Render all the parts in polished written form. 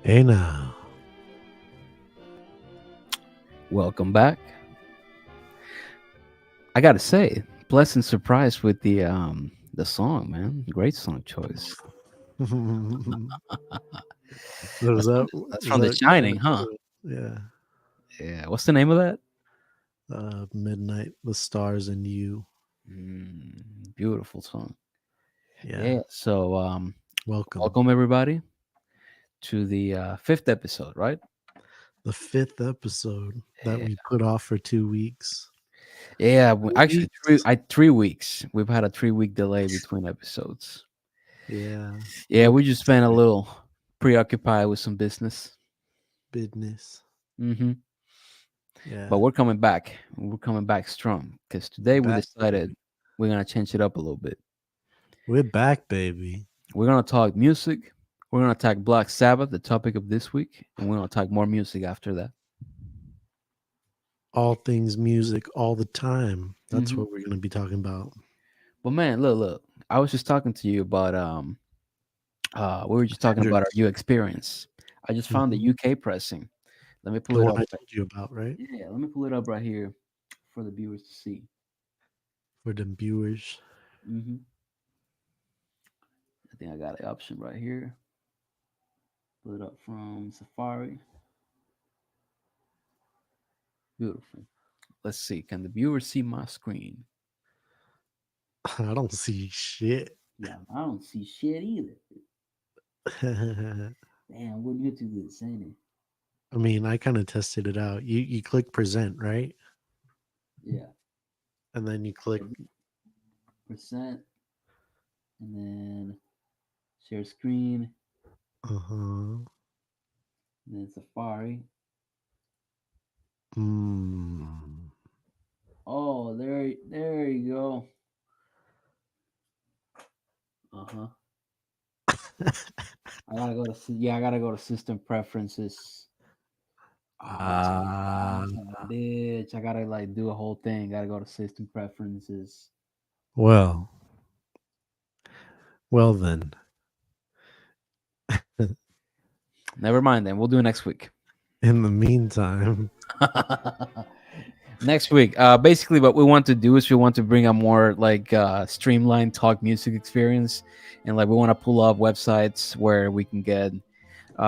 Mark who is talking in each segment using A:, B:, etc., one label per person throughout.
A: Hey now.
B: Welcome back. I gotta say, pleasant surprise with the song, man. Great song choice.
A: Was
B: That's from
A: that
B: that's
A: was
B: from The
A: that
B: Shining, huh?
A: yeah.
B: Yeah. What's the name of that?
A: Midnight, the stars and you.
B: Beautiful song.
A: Yeah.
B: Yeah. So,
A: Welcome.
B: welcome everybody to the fifth episode, right?
A: The fifth episode that
B: Yeah.
A: we put off for 2 weeks.
B: Yeah. Actually,
A: Weeks.
B: 3 weeks. We've had a 3 week delay between episodes.
A: Yeah.
B: Yeah,
A: What
B: we just spent a little preoccupied with some business.
A: business.
B: hmm But
A: Yeah.
B: we're coming back. We're coming back strong because
A: We're
B: today we
A: back, baby.
B: decided we're gonna change it up a little bit.
A: We're back, baby.
B: We're gonna talk music. We're gonna talk Black Sabbath, the topic of this week, and we're gonna talk more music after that.
A: All things music all the time. That's
B: hmm
A: what we're gonna be talking about.
B: But man, look. I was just talking to you about we were just talking about our
A: Hendrix.
B: new experience. I just found the
A: Mhm.
B: UK pressing. Let me pull
A: The
B: it
A: one
B: up.
A: I told you about, right?
B: Yeah, let me pull it up right here for the viewers to see.
A: For the viewers.
B: hmm I think I got the option right here. Pull it up from Safari. Beautiful. Let's see. Can the viewers see my screen?
A: I don't see shit.
B: Yeah, I don't see shit either.
A: I
B: Damn, we're new to this, ain't it?
A: mean, I kind of tested it out. You click present, right?
B: Yeah.
A: And then you click
B: Percent, and then share screen,
A: uh-huh.
B: and then Safari.
A: Mm.
B: Oh, there you go. Uh huh. I gotta go to system preferences.
A: Ah,
B: Son of a bitch. I gotta like do a whole thing. Gotta go to system preferences.
A: well, well then.
B: Never mind then. We'll do it next week.
A: In the meantime,
B: Next week, basically what we want to do is we want to bring a more like streamlined talk music experience, and like we want to pull up websites where we can get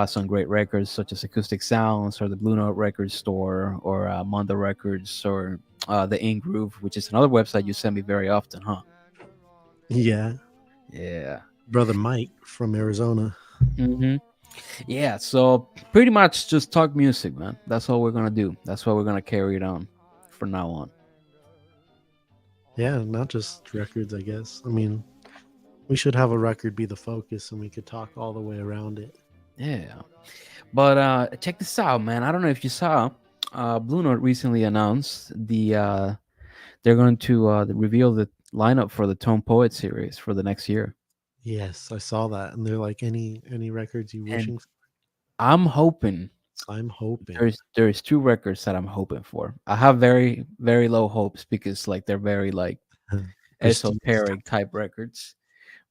B: some great records such as Acoustic Sounds or the Blue Note Records Store or Mondo Records or the In Groove, which is another website you send me very often, huh?
A: yeah,
B: Yeah.
A: brother Mike from Arizona.
B: hmm Yeah. So pretty much just talk music, man. That's all we're gonna do. That's what we're gonna carry it on from now on.
A: Yeah, not just records, I guess. I mean, we should have a record be the focus and we could talk all the way around it.
B: Yeah. But check this out, man. I don't know if you saw. Blue Note recently announced they're going to reveal the lineup for the Tone Poet series for the next year,
A: Yes, I saw that. And they're like, any records you
B: and
A: wishing for?
B: I'm hoping
A: I'm hoping.
B: there's two records that I'm hoping for. I have very low hopes because like they're very like
A: Prestige.
B: esoteric type records,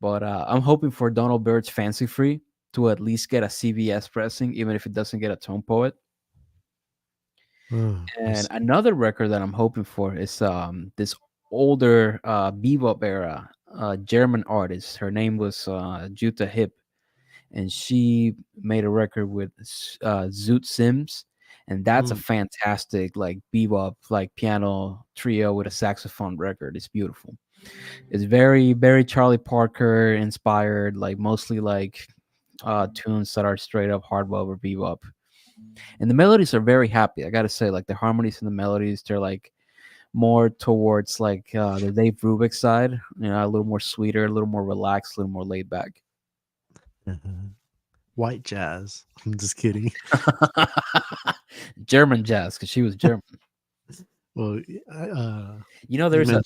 B: but I'm hoping for Donald Byrd's Fancy Free to at least get a CVS pressing, even if it doesn't get a Tone Poet.
A: Oh, I
B: And
A: see.
B: another record that I'm hoping for is this older bebop era German artist. Her name was Jutta Hip, and she made a record with Zoot Sims, and that's a
A: Mm.
B: fantastic like bebop like piano trio with a saxophone record. It's beautiful. It's very Charlie Parker inspired, like mostly like tunes that are straight up hard bop or bebop, and the melodies are very happy. I gotta say, like the harmonies and the melodies, they're like more towards like the Dave Brubeck side, a little more sweeter, a little more relaxed, a little more laid back.
A: White jazz. I'm just kidding.
B: German jazz, because she was German.
A: Well,
B: You know,
A: you mentioned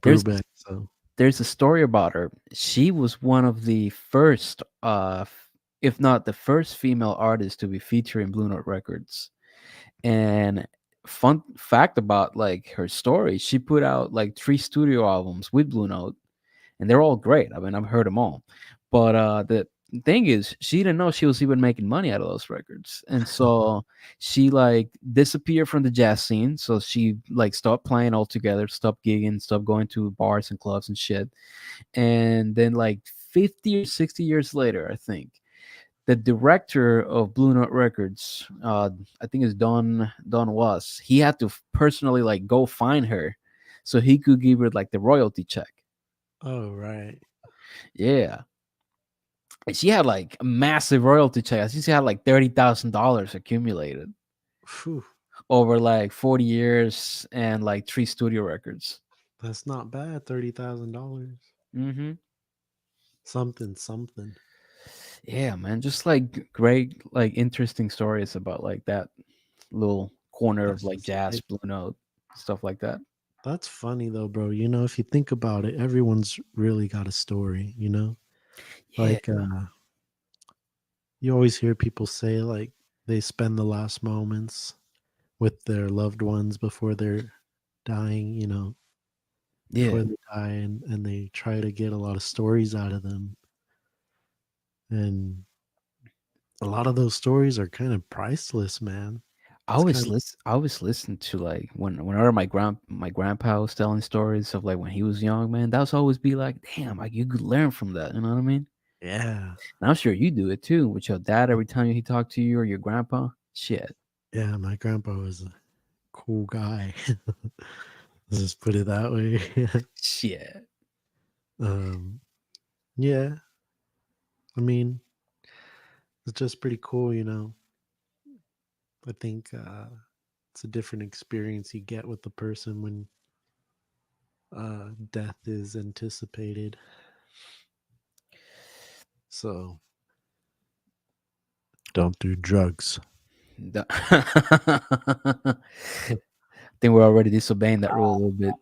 B: there's
A: Brubeck, so
B: there's a story about her. She was one of the first, if not the first, female artist to be featured in Blue Note Records. And fun fact about like her story, she put out like 3 studio albums with Blue Note, and they're all great. I mean, I've heard them all, but thing is, she didn't know she was even making money out of those records, and so she like disappeared from the jazz scene. So she like stopped playing altogether, stopped gigging, stopped going to bars and clubs and shit. And then like 50 or 60 years later, I think the director of Blue Note Records, I think it's Don Was, he had to personally like go find her so he could give her like the royalty check.
A: Oh, right.
B: Yeah. And she had like a massive royalty check. I think she had like $30,000 accumulated
A: Phew,
B: over like 40 years and like 3 studio records.
A: that's not bad. $30,000.
B: Mm-hmm.
A: Something, something.
B: Yeah, man. Just like great, like interesting stories about like that little corner of
A: That's
B: like
A: just
B: jazz,
A: it.
B: Blue Note, stuff like that.
A: That's funny though, bro. If you think about it, everyone's really got a story.
B: Yeah.
A: Like you always hear people say like they spend the last moments with their loved ones before they're dying,
B: Yeah.
A: before they die, and they try to get a lot of stories out of them. And a lot of those stories are kind of priceless, man. It's kind of
B: I always listen to like whenever my grandpa was telling stories of like when he was young, man, that was always be like, damn, like you could learn from that, you know what I mean?
A: yeah.
B: And I'm sure you do it too with your dad every time he talked to you or your grandpa. Shit.
A: Yeah, my grandpa was a cool guy. Let's just put it that way.
B: Shit.
A: um yeah, I mean, it's just pretty cool. I think it's a different experience you get with the person when death is anticipated. So don't do drugs.
B: I think we're already disobeying that rule a little bit.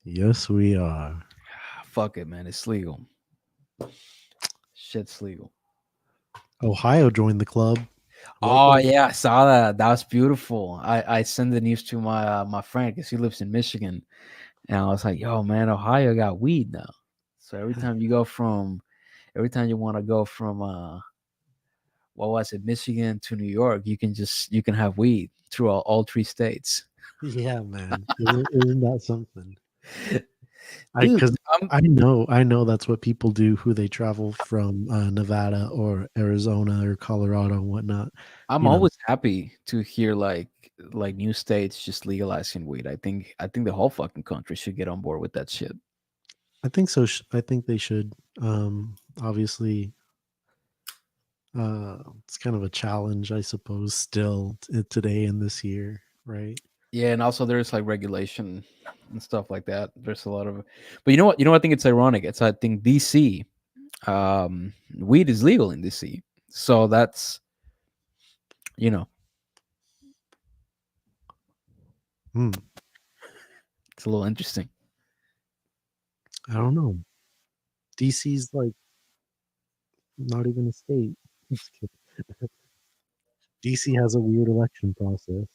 A: Yes, we are.
B: Fuck it, man. It's legal. Shit's legal.
A: Ohio joined the club.
B: Oh
A: Welcome.
B: yeah, I saw that. That was beautiful. I sent the news to my friend because he lives in Michigan, and I was like, "Yo, man, Ohio got weed now." So every time you want to go from what was it, Michigan to New York, you can have weed through all 3 states.
A: Yeah, man. Isn't that something? I
B: Dude,
A: because
B: I'm
A: I know that's what people do who they travel from Nevada or Arizona or Colorado and whatnot.
B: I'm
A: You know,
B: always happy to hear like new states just legalizing weed. I think the whole fucking country should get on board with that shit.
A: I think so. I think they should. Obviously, it's kind of a challenge, I suppose, still today in this year, right?
B: Yeah, and also there's like regulation and stuff like that. There's a lot of, but you know what? I think it's ironic. It's I think DC, weed is legal in DC, so that's you know
A: Hmm.
B: it's a little interesting.
A: I don't know. DC's like not even a state. Just kidding. DC has a weird election process.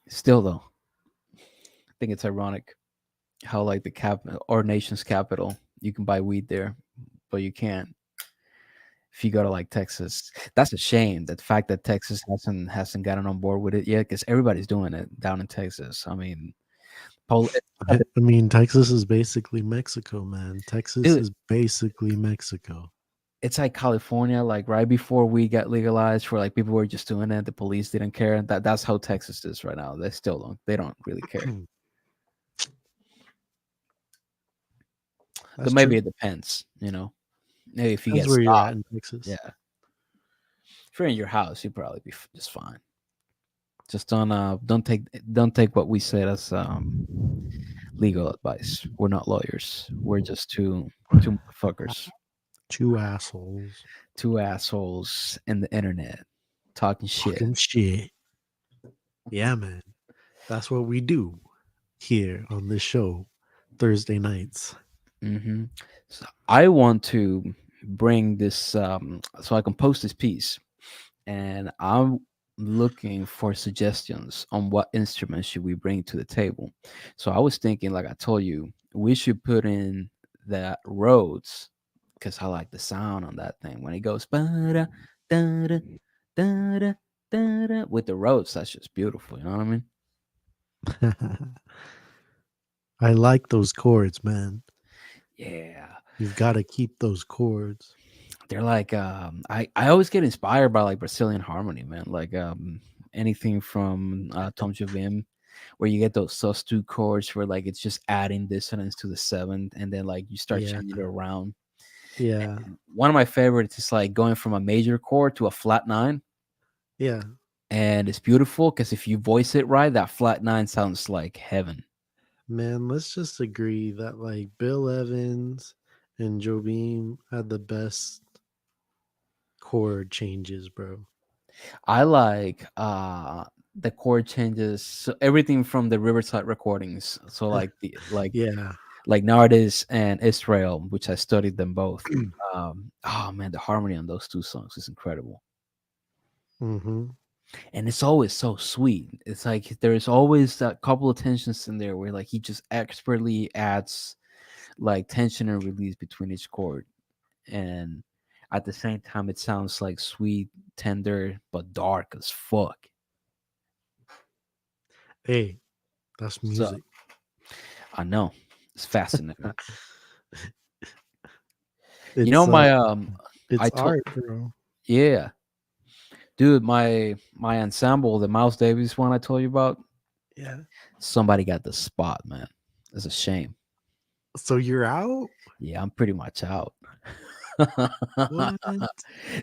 B: Still though, I think it's ironic how like the cap our nation's capital, you can buy weed there, but you can't if you go to like Texas. That's a shame. The fact that Texas hasn't gotten on board with it yet, because everybody's doing it down in Texas. I mean, Pol-
A: I mean, Texas is basically Mexico, man. Texas
B: dude,
A: is basically Mexico.
B: it's like California, like right before we got legalized, where like people were just doing it, the police didn't care. That's how Texas is right now. They don't really care. But
A: That's
B: maybe
A: true.
B: it depends, you know. Maybe if you
A: Depends
B: get
A: where you're at
B: stopped,
A: in Texas.
B: yeah. If you're in your house, you'd probably be just fine. Just don't take what we said as legal advice. We're not lawyers. We're just two motherfuckers,
A: Two assholes
B: two assholes in the internet talking shit.
A: talking shit. Yeah, man. That's what we do here on this show Thursday nights.
B: Hmm. So I want to bring this so I can post this piece, and I'm looking for suggestions on what instruments should we bring to the table. So I was thinking, like I told you, we should put in that Rhodes, because I like the sound on that thing when it goes ba-da, da-da, da-da, da-da, with the Rhodes. That's just beautiful. You know what I mean?
A: I like those chords, man.
B: Yeah,
A: You've got to keep those chords.
B: they're like I always get inspired by like Brazilian harmony, man. Like anything from Tom Jobim, where you get those sus2 chords where like it's just adding dissonance to the seventh, and then like you start
A: Yeah,
B: changing it around.
A: yeah,
B: And one of my favorites is like going from a major chord to a flat nine,
A: yeah.
B: and it's beautiful because if you voice it right, that flat nine sounds like heaven.
A: Man, let's just agree that like Bill Evans and Jobim had the best chord changes, bro.
B: I like the chord changes, so everything from the Riverside recordings. So like the
A: Yeah.
B: like Nardis and Israel, which I studied them both. Oh man, the harmony on those two songs is incredible,
A: Mm-hmm.
B: and it's always so sweet. It's like there's always that couple of tensions in there where like he just expertly adds like tension and release between each chord, and at the same time it sounds like sweet, tender, but dark as fuck.
A: Hey, that's
B: So
A: music.
B: I know it's fascinating. You know
A: It's
B: my
A: it's
B: I told
A: art, bro.
B: yeah, dude, my ensemble, the Miles Davis one I told you about,
A: Yeah.
B: somebody got the spot, man. It's a shame.
A: So you're out?
B: Yeah, I'm pretty much out.
A: What?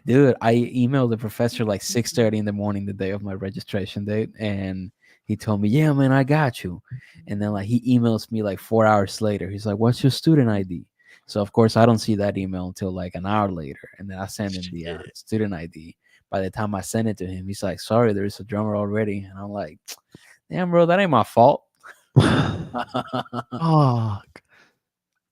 B: Dude, I emailed the professor like 6:30 in the morning the day of my registration date, and he told me, "Yeah, man, I got you." And then like he emails me like 4 hours later. He's like, "What's your student ID?" So of course I don't see that email until like an hour later, and then I send him the
A: Shit.
B: student ID. By the time I send it to him, he's like, "Sorry, there's a drummer already," and I'm like, "Damn, bro, that ain't my fault."
A: Fuck.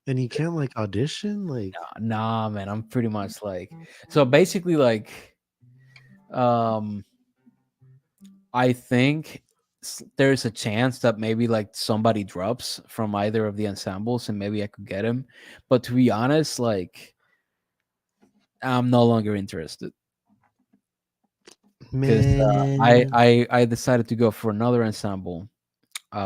A: And you can't like audition? Like
B: Nah, man, I'm pretty much like so basically like um I think there's a chance that maybe like somebody drops from either of the ensembles and maybe I could get him. But to be honest, like I'm no longer interested because
A: man.
B: I decided to go for another ensemble,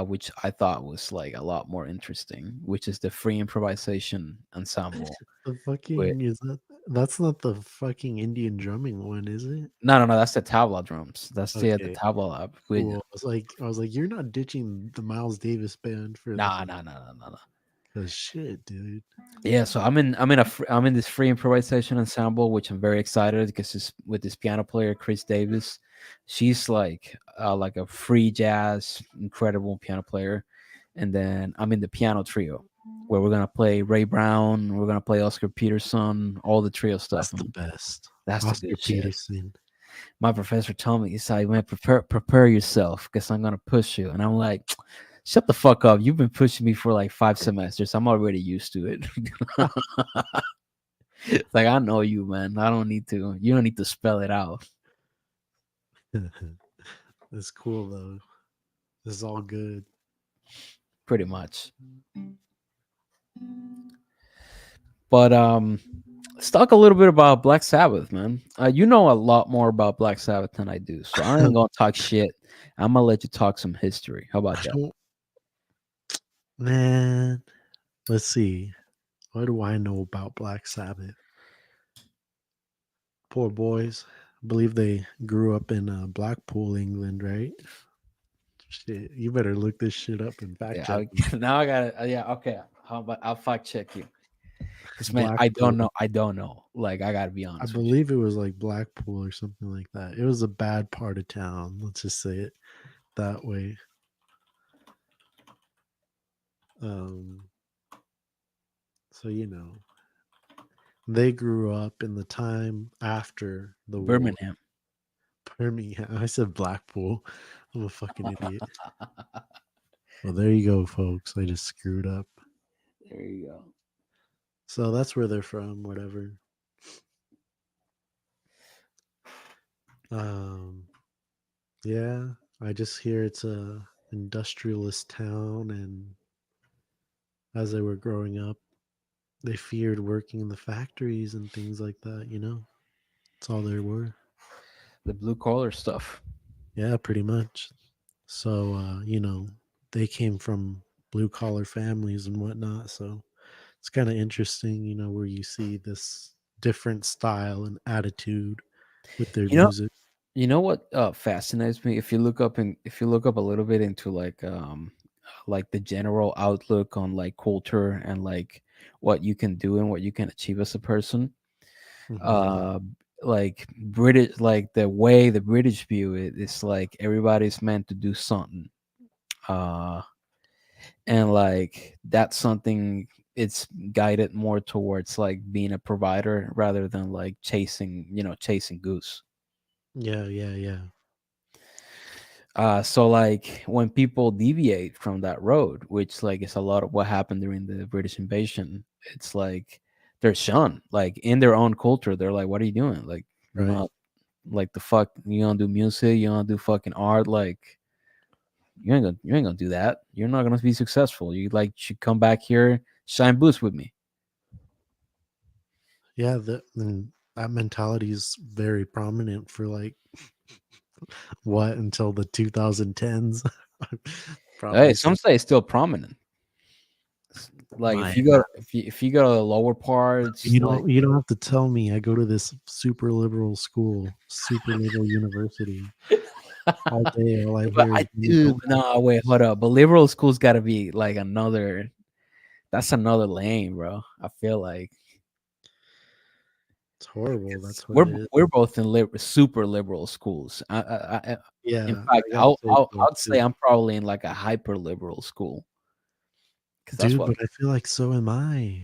B: which I thought was like a lot more interesting, which is the free improvisation ensemble.
A: The
B: With
A: fucking is that's not the fucking Indian drumming one, is it?
B: no, that's the tabla drums. That's the
A: Okay,
B: tabla lab. With
A: cool. I was like, you're not ditching the Miles Davis band for
B: nah,
A: the
B: nah, nah, nah, nah, nah.
A: cause shit, dude.
B: Yeah, so I'm in this free improvisation ensemble, which I'm very excited because it's with this piano player Chris Davis. She's like a free jazz, incredible piano player, and then I'm in the piano trio, where we're gonna play Ray Brown, we're gonna play Oscar Peterson, all the trio
A: That's
B: stuff,
A: the
B: and
A: best.
B: that's the
A: Oscar
B: good shit.
A: Peterson.
B: My professor told me, he's like, man, prepare yourself because I'm gonna push you, and I'm like. Shut the fuck up. You've been pushing me for like 5 semesters. I'm already used to it. It's like I know you, man. I don't need to. You don't need to spell it out.
A: It's cool though. This is all good.
B: Pretty much. But let's talk a little bit about Black Sabbath, man. You know a lot more about Black Sabbath than I do, so I ain't gonna talk shit. I'm gonna let you talk some history. How about
A: I
B: that?
A: don't, man. Let's see. What do I know about Black Sabbath? Poor boys. I believe they grew up in Blackpool, England, right? Shit, you better look this shit up and fact
B: Yeah.
A: check me.
B: Now I got it. Yeah. Okay. How about I'll fact check you? Because man, I don't
A: Blackpool.
B: know. I don't know. Like I gotta be
A: I
B: honest with you.
A: believe it was like Blackpool or something like that. It was a bad part of town. Let's just say it that way. Um, so they grew up in the time after the war.
B: Birmingham.
A: Birmingham. I said Blackpool. I'm a fucking idiot. Well, there you go, folks. I just screwed up.
B: There you go.
A: So that's where they're from, whatever. Um, yeah, I just hear it's a industrialist town, and as they were growing up, They feared working in the factories and things like that, That's all there were.
B: The blue collar stuff.
A: Yeah, pretty much. So, they came from blue collar families and whatnot. So it's kind of interesting, where you see this different style and attitude with their
B: You know,
A: music.
B: you know what fascinates me? If you look up a little bit into like the general outlook on like culture and like what you can do and what you can achieve as a person,
A: Hmm.
B: uh like British, like the way the British view it is like everybody's meant to do something, uh and like that's something, it's guided more towards like being a provider rather than like chasing, chasing goose.
A: Yeah, yeah, yeah.
B: So like when people deviate from that road, which like is a lot of what happened during the British invasion, it's like they're shunned. Like in their own culture, they're like, "What are you doing? Like you're
A: Right.
B: not like the fuck. You don't do music. You don't do fucking art. Like you ain't gonna do that. You're not gonna be successful. You like should come back here, shine boots with me."
A: Yeah, and that mentality is very prominent for like what until the 2010s.
B: Hey,
A: Probably
B: some
A: some
B: say it's still prominent. Like
A: my
B: if you go to the lower parts, like
A: you don't have to tell me. I go to this super liberal school, super liberal university. All day, all I
B: but
A: hear is
B: I
A: blue
B: do. No, wait,
A: collar.
B: hold up. But liberal school's got to be like another. That's another lane, bro. I feel like
A: It's horrible.
B: 'cause
A: That's what it is.
B: we're both in super liberal schools. In
A: Yeah,
B: fact,
A: I gotta say so
B: I'd say
A: too.
B: I'm probably in like a hyper liberal school because that's
A: Dude,
B: what.
A: but I feel like so am I.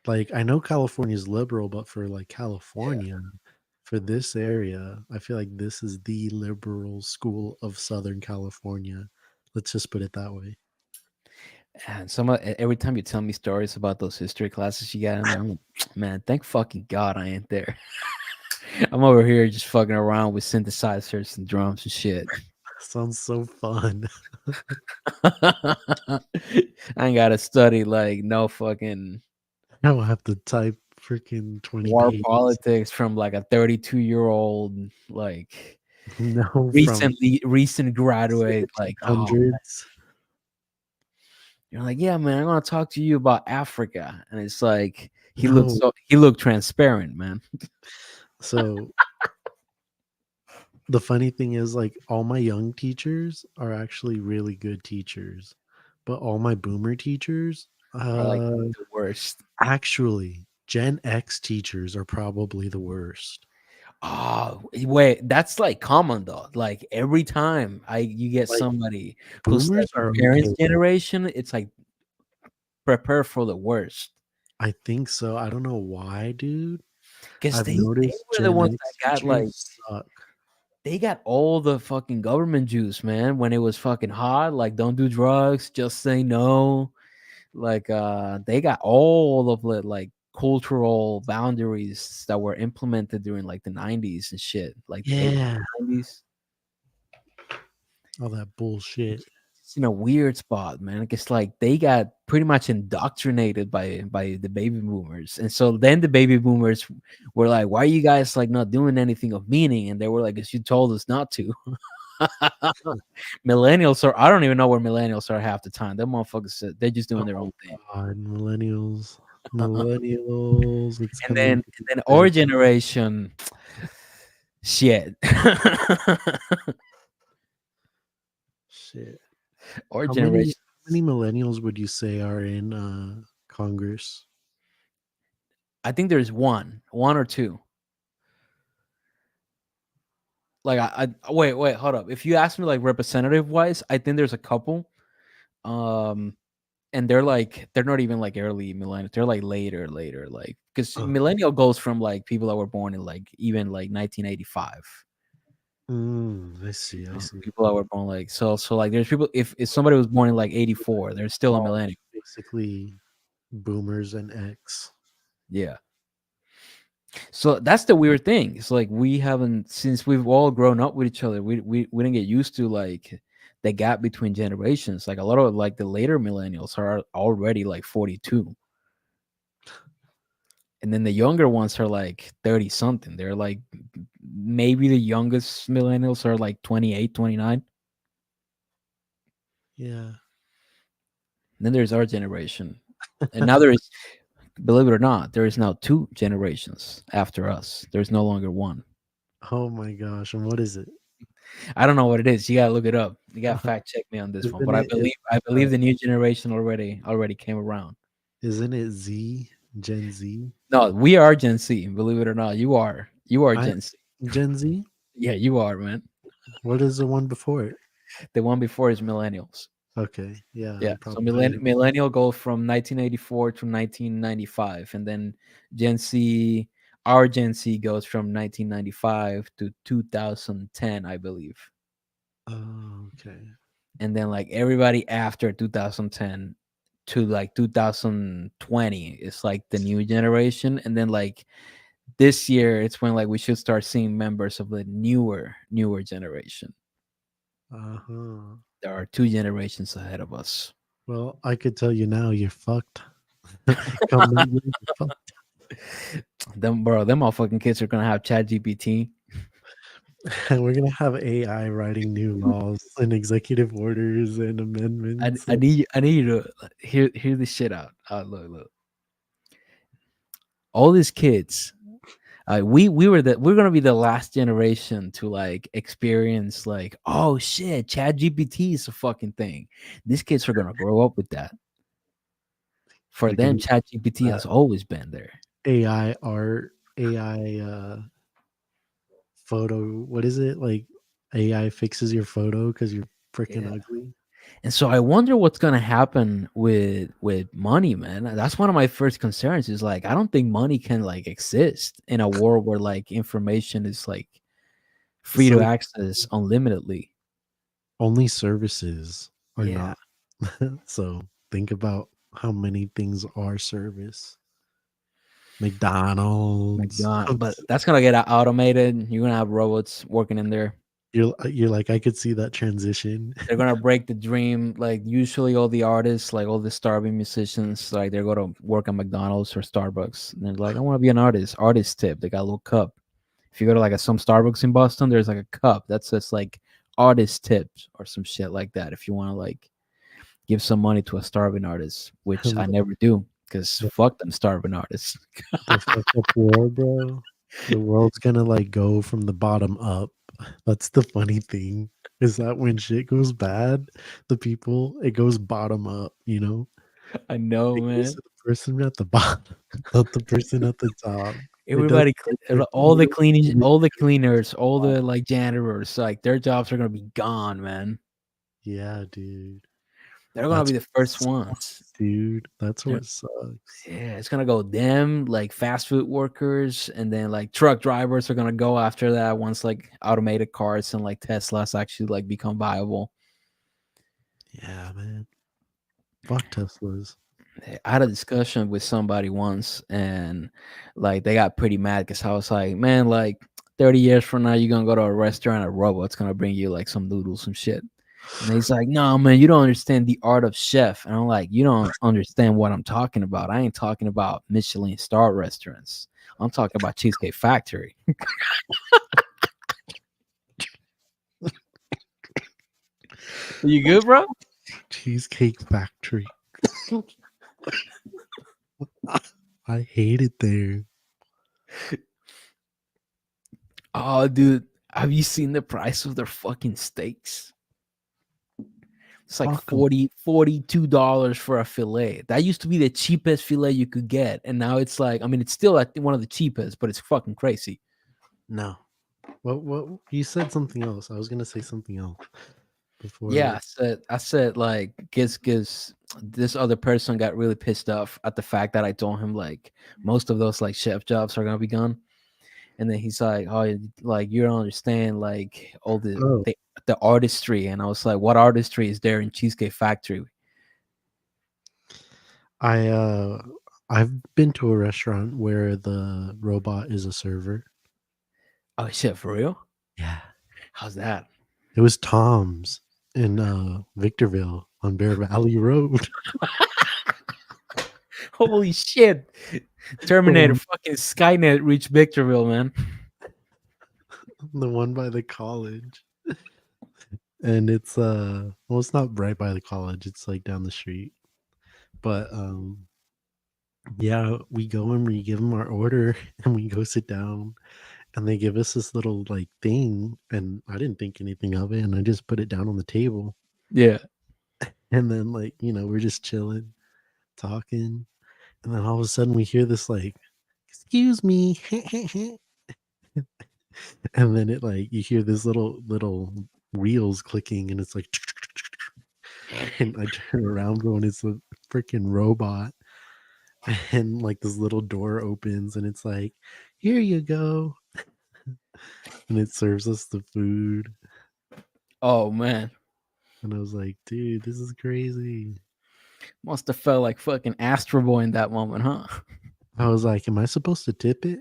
A: Like, I know California's liberal, but for like
B: Yeah.
A: California, for this area, I feel like this is the liberal school of Southern California. Let's just put it that way.
B: And every time you tell me stories about those history classes you got in there, I'm like, man, thank fucking God I ain't there. I'm over here just fucking around with synthesizers and drums and shit.
A: Sounds so fun.
B: I ain't gotta study like no fucking
A: Now I have to type freaking 20
B: war
A: pages.
B: politics from like a 32-year-old like
A: No, from
B: recent graduate. Like, oh,
A: 1700s.
B: you're like, yeah, man, I'm gonna talk to you about Africa, and it's like
A: No.
B: he looked transparent, man.
A: So the funny thing is, like, all my young teachers are actually really good teachers, but all my boomer teachers,
B: Are like the worst.
A: actually, Gen X teachers are probably the worst.
B: Oh, wait, that's like common though. Like every time you get
A: Like,
B: somebody who's like
A: boomers
B: your
A: are
B: parents'
A: okay.
B: generation, it's like prepare for the worst.
A: I think so. I don't know why, dude.
B: Because
A: I've
B: they
A: noticed
B: were the
A: Gen
B: ones
A: X
B: that got like
A: teachers suck.
B: they got all the fucking government juice, man, when it was fucking hot. Like, don't do drugs, just say no. Like, they got all of the like cultural boundaries that were implemented during like the 90s and shit, like the 80s,
A: Yeah,
B: 90s.
A: all that bullshit.
B: It's in a weird spot, man. It's like they got pretty much indoctrinated by the baby boomers, and so then the baby boomers were like, "Why are you guys like not doing anything of meaning?" And they were like, "Cause you told us not to." Millennials are, I don't even know where millennials are half the time. Them motherfuckers, they're just doing their
A: Oh
B: own thing.
A: god, millennials. Millennials, it's coming to
B: And then
A: the
B: our generation, shit.
A: shit.
B: Our
A: How many
B: generation.
A: millennials would you say are in Congress?
B: I think there's one or two. Like wait, hold up. If you ask me like representative wise, I think there's a couple. Um, and they're not even like early millennial. They're like later, like because
A: Oh,
B: millennial goes from like people that were born in like even like 1985.
A: I see, I see.
B: People that were born like so like there's people, if somebody was born in like 84, they're still a
A: All
B: millennial.
A: basically boomers and X.
B: Yeah. So that's the weird thing. It's like we haven't, since we've all grown up with each other, we didn't get used to like the gap between generations. Like a lot of like the later millennials are already like 42. and then the younger ones are like 30 something. They're like maybe the youngest millennials are like 28, 29.
A: Yeah.
B: Then there's our generation. And now there is, believe it or not, there is now two generations after us. There's no longer one.
A: Oh my gosh. And what is it?
B: I don't know what it is. You gotta look it up. You gotta fact check me on this one.
A: Isn't
B: But
A: it?
B: I
A: Uh,
B: believe the new generation already came around.
A: isn't it Gen Z?
B: No, we are Gen Z. Believe it or not, you are
A: I
B: Gen Z.
A: Gen Z.
B: Yeah, you are, man.
A: What is the one before it?
B: The one before is millennials.
A: Okay. Yeah.
B: Yeah,
A: I'm
B: so
A: probably. I am.
B: millennial goes from 1984 to 1995, and then Gen Z, our Gen Z goes from 1995 to 2010, I believe.
A: Oh, okay.
B: And then like everybody after 2010 to like 2020 is like the new generation, and then like this year it's when like we should start seeing members of the newer generation.
A: Uh-huh.
B: There are two generations ahead of us.
A: Well, I could tell you now, you're fucked. Come that year, you're fucked.
B: Them motherfucking kids are gonna have Chat GPT.
A: And we're gonna have AI writing new laws and executive orders and amendments.
B: I need you to hear this shit out. Look. All these kids, we're gonna be the last generation to like experience like, oh shit, Chat GPT is a fucking thing. These kids are gonna grow up with that. For
A: They're
B: them,
A: gonna
B: Chat GPT
A: uh,
B: has always been there.
A: AI art, AI photo. What is it like? AI fixes your photo because you're freaking
B: Yeah.
A: ugly.
B: And so I wonder what's gonna happen with money, man. That's one of my first concerns. Is like I don't think money can like exist in a world where like information is like free to
A: So
B: access unlimitedly.
A: only services are
B: Yeah,
A: not. So think about how many things are service. McDonald's.
B: But that's gonna get automated. You're gonna have robots working in there.
A: You're like, I could see that transition.
B: They're gonna break the dream. Like usually, all the artists, like all the starving musicians, like they're gonna work at McDonald's or Starbucks. And they're like, I want to be an artist. Artist tip. They got a little cup. If you go to like some Starbucks in Boston, there's like a cup that says like artist tips or some shit like that. If you want to like give some money to a starving artist, which I
A: the,
B: never do because fuck them starving artists.
A: the fucked up world, bro. The world's gonna like go from the bottom up. That's the funny thing is that when shit goes bad, the people it goes bottom up.
B: I know,
A: It goes
B: man.
A: to the person at the bottom, not the person at the top. It doesn't
B: Everybody,
A: work
B: all the
A: the
B: all the cleaners, all the like janitors, like their jobs are gonna be gone, man.
A: Yeah, dude.
B: They're gonna
A: That's
B: be
A: what
B: the first ones.
A: sucks, dude. That's
B: They're,
A: what sucks.
B: yeah, it's gonna go them, like fast food workers, and then like truck drivers are gonna go after that once like automated cars and like Teslas actually like become viable.
A: Yeah, man. Fuck Teslas.
B: I had a discussion with somebody once, and like they got pretty mad because I was like, man, like 30 years from now, you're gonna go to a restaurant, a robot's gonna bring you like some noodles, some shit. And he's like, no, man, you don't understand the art of chef. And I'm like, you don't understand what I'm talking about. I ain't talking about Michelin star restaurants. I'm talking about Cheesecake Factory. You good, bro?
A: Cheesecake Factory. I hate it there.
B: Oh, dude, have you seen the price of their fucking steaks? It's like
A: Fuck 'em.
B: $42 for a fillet. That used to be the cheapest fillet you could get, and now it's like, I mean, it's still at one of the cheapest, but it's fucking crazy.
A: No. What you said something else. I was gonna say something else
B: Yeah,
A: before.
B: I said like, gives this other person got really pissed off at the fact that I told him like most of those like chef jobs are gonna be gone, and then he's like, oh, like you don't understand like all
A: Oh,
B: the artistry, and I was like, what artistry is there in Cheesecake Factory?
A: I I've been to a restaurant where the robot is a server.
B: Oh shit, for real?
A: Yeah.
B: How's that?
A: It was Tom's in Victorville on Bear Valley Road.
B: Holy shit! Terminator,
A: one,
B: fucking Skynet reached Victorville, man.
A: the one by the college. And it's well, it's not right by the college, it's like down the street. But yeah, we go and we give them our order and we go sit down and they give us this little like thing and I didn't think anything of it and I just put it down on the table
B: Yeah.
A: and then like, we're just chilling, talking, and then all of a sudden we hear this like, "Excuse me." And then it like you hear this little wheels clicking and it's like and I turn around, bro, and it's a freaking robot. And like this little door opens and it's like, "Here you go." And it serves us the food.
B: Oh man,
A: And I was like, dude, this is crazy.
B: must have felt like fucking Astro Boy in that moment, huh?
A: I was like, am I supposed to tip it?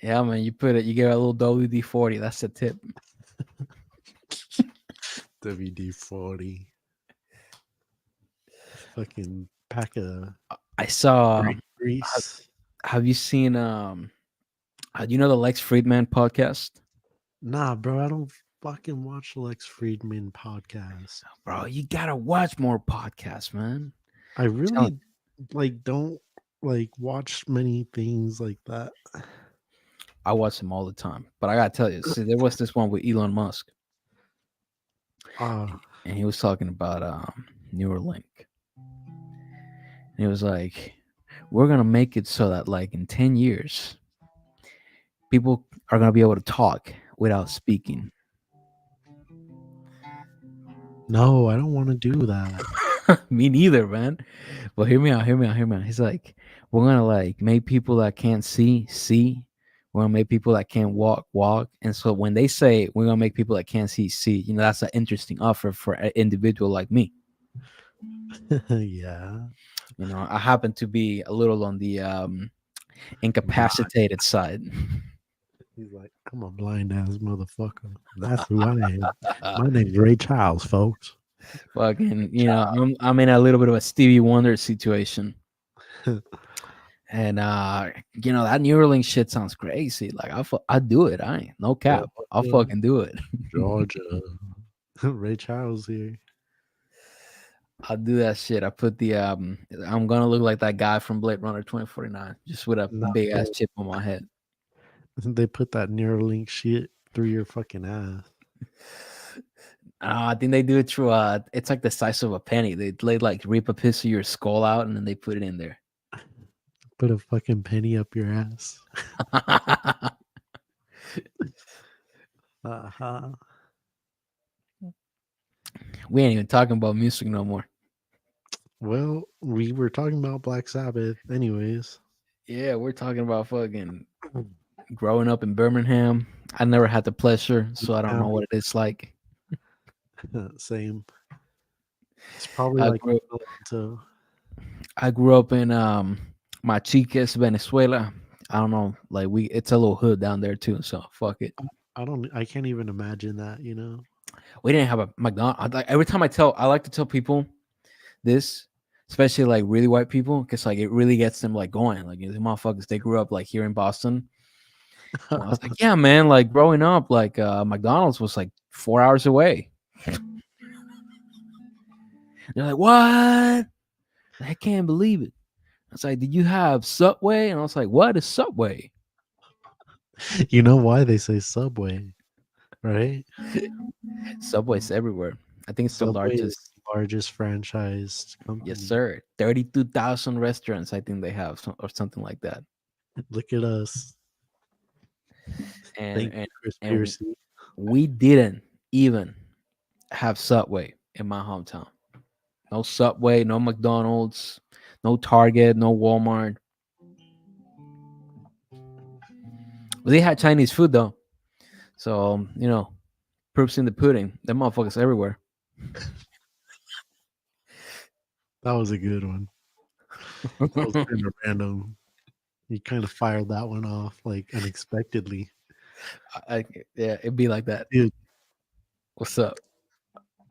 B: Yeah, man. You put it. You get a little WD-40. That's the tip.
A: WD-40. Fucking pack of
B: I saw.
A: grease.
B: Have you seen? You know the Lex Friedman podcast,
A: Nah, bro, I don't fucking watch the Lex Friedman podcast.
B: bro? You gotta watch more podcasts, man.
A: I
B: Tell-
A: really like don't like watch many things like that.
B: I watch them all the time, but I gotta tell you, see, there was this one with Elon Musk,
A: Ah,
B: and he was talking about Neuralink. And he was like, "We're gonna make it so that, like, in 10 years, people are gonna be able to talk without speaking."
A: no, I don't want to do that.
B: Me neither, man. But hear me out, hear me out, hear me out. He's like, we're gonna like make people that can't see, see. We're gonna make people that can't walk, walk. And so when they say we're gonna make people that can't see, see, that's an interesting offer for an individual like me.
A: Yeah.
B: I happen to be a little on the incapacitated side.
A: He's like, I'm a blind ass motherfucker. That's who I am. My name's Ray Charles, folks.
B: Fucking, I'm in a little bit of a Stevie Wonder situation. And that Neuralink shit sounds crazy. Like I do it. I ain't no cap. I'll fucking do it.
A: Georgia. Ray Charles here.
B: I'll do that shit. I put the I'm gonna look like that guy from Blade Runner 2049, just with a
A: Nah,
B: big ass
A: bro.
B: chip on my head.
A: They put that Neuralink shit through your fucking ass.
B: I think they do it through it's like the size of a penny. They like rip a piece of your skull out and then they put it in there.
A: Put a fucking penny up your ass. Uh-huh.
B: We ain't even talking about music no more.
A: Well, we were talking about Black Sabbath anyways.
B: Yeah, we're talking about fucking growing up in Birmingham. I never had the pleasure, so I don't know what it's like.
A: Same. It's probably
B: I
A: like
B: grew,
A: to
B: I grew up in Machiques, Venezuela. I don't know, like it's a little hood down there too, so fuck it.
A: I can't even imagine that,
B: We didn't have a McDonald's. Like, every time I like to tell people this, especially like really white people, because like it really gets them like going. Like, the motherfuckers, they grew up like here in Boston. And I was like, yeah, man, like growing up, like McDonald's was like 4 hours away. They're like, what? I can't believe it. I was like, did you have Subway? And I was like, what is Subway?
A: You know why they say Subway, right?
B: Subway's everywhere. I think it's the
A: Subway is
B: largest.
A: the largest franchised company.
B: Yes, sir. 32,000 restaurants, I think they have, or something like that.
A: Look at us.
B: And
A: Thank you, Chris
B: and
A: Piercy.
B: we didn't even have Subway in my hometown. No Subway, no McDonald's, no Target, no Walmart. But they had Chinese food though. So, proofs in the pudding. Them motherfuckers everywhere.
A: That was a good one. That was kind of random. You kind of fired that one off like unexpectedly.
B: Yeah, it'd be like that.
A: Dude,
B: What's up?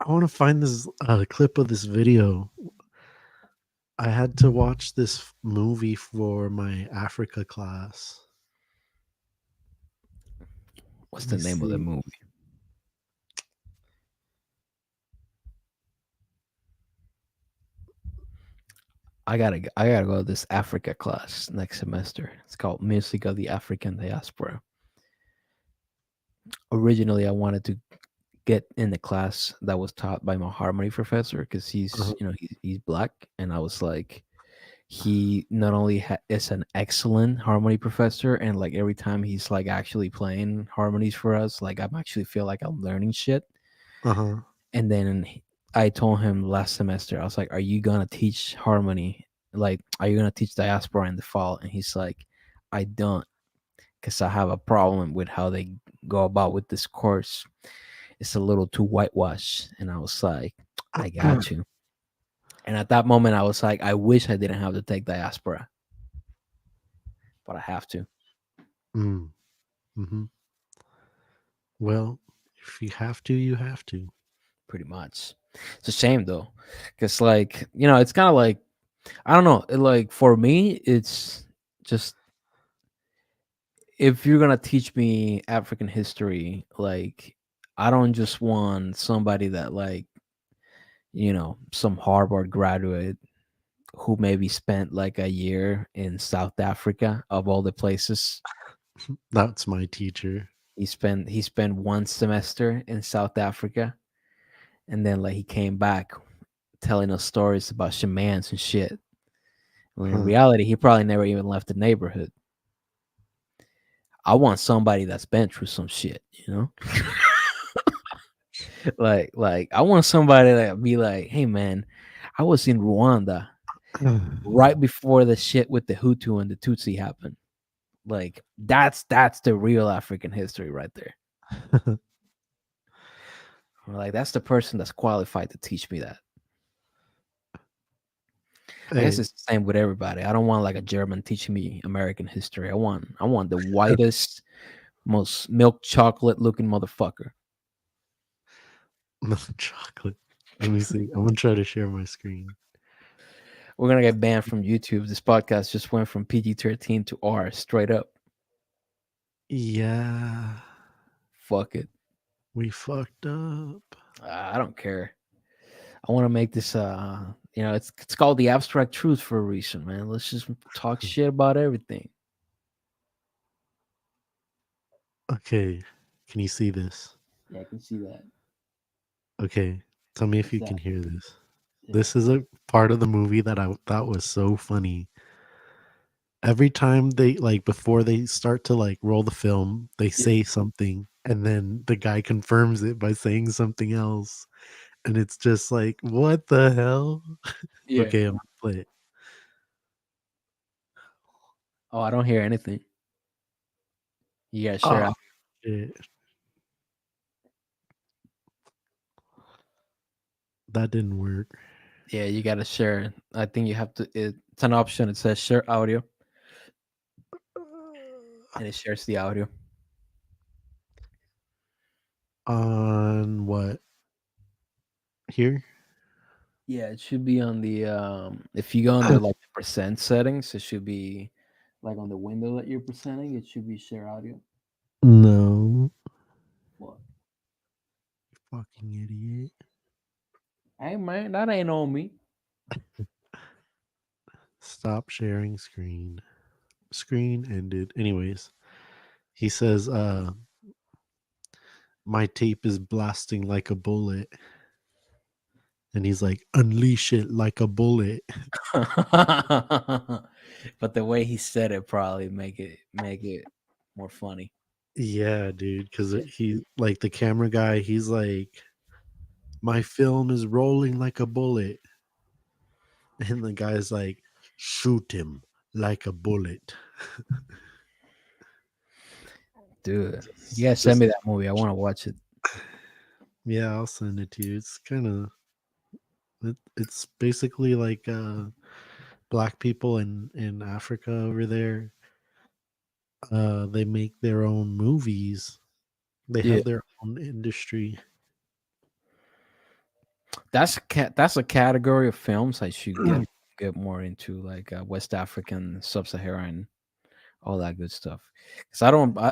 A: I want to find this clip of this video. I had to watch this movie for my Africa class.
B: What's
A: Let
B: the
A: me
B: name of the
A: see.
B: movie? I gotta go to this Africa class next semester. It's called Music of the African Diaspora. Originally, I wanted to get in the class that was taught by my harmony professor because
A: Uh-huh.
B: he's black, and I was like, he not only is an excellent harmony professor, and like every time he's like actually playing harmonies for us, like I'm actually feel like I'm learning shit.
A: Uh-huh.
B: And then I told him last semester, I was like, "Are you gonna teach harmony? Like, are you gonna teach diaspora in the fall?" And he's like, "I don't, because I have a problem with how they go about with this course. It's a little too whitewashed." And I was like, "I got you." And at that moment, I was like, "I wish I didn't have to take diaspora, but I have to,
A: Mm. Hmm. Well, if you have to, you have to.
B: pretty much." It's a shame though, because like it's kind of like I don't know. Like for me, it's just if you're gonna teach me African history, like I don't just want somebody that like some Harvard graduate who maybe spent like a year in South Africa of all the places.
A: That's my teacher.
B: He spent one semester in South Africa, and then like he came back telling us stories about shamans and shit. When in
A: Huh.
B: reality, he probably never even left the neighborhood. I want somebody that's been through some shit, like I want somebody that be like, "Hey man, I was in Rwanda right before the shit with the Hutu and the Tutsi happened." Like that's the real African history right there. Like that's the person that's qualified to teach me that. I guess
A: Hey,
B: it's the same with everybody. I don't want like a German teaching me American history. I want the whitest, most milk chocolate looking motherfucker.
A: milk chocolate. Let me see. I'm gonna try to share my screen.
B: We're gonna get banned from YouTube. This podcast just went from PG-13 to R straight up.
A: Yeah,
B: Fuck it.
A: we fucked up.
B: I don't care. I want to make this it's called the abstract truth for a reason, man. Let's just talk shit about everything.
A: Okay, can you see this?
B: Yeah, I can see that.
A: Okay, tell me if
B: What's
A: you can
B: that?
A: hear this.
B: Yeah.
A: This is a part of the movie that I thought was so funny. Every time they like before they start to like roll the film, they
B: Yeah.
A: say something and then the guy confirms it by saying something else. And it's just like, what the hell?
B: Yeah.
A: Okay, I'm gonna play it.
B: Oh, I don't hear anything. Yeah, sure.
A: Oh shit. That didn't work.
B: Yeah, you gotta share. I think you have to. It's an option. It says share audio, and it shares the audio.
A: On what? Here?
B: Yeah, it should be on the. If you go under like the percent settings, it should be like on the window that you're presenting. It should be share audio.
A: No.
B: What?
A: Fucking idiot.
B: Hey man, that ain't on me.
A: Stop sharing screen. Screen ended. Anyways, he says, my tape is blasting like a bullet. And he's like, unleash it like a bullet.
B: But the way he said it probably make it more funny.
A: Yeah, dude. Cause
B: Yeah.
A: he like the camera guy, he's like, my film is rolling like a bullet. And the guy's like, shoot him like a bullet.
B: Dude, you
A: just
B: guys send
A: just
B: me that movie. I want to watch it.
A: yeah, I'll send it to you. It's kind of it's basically like black people in Africa over there. They make their own movies. They
B: Yeah.
A: have their own industry.
B: That's a category of films I should get get more into like West African, Sub-Saharan, all that good stuff. Because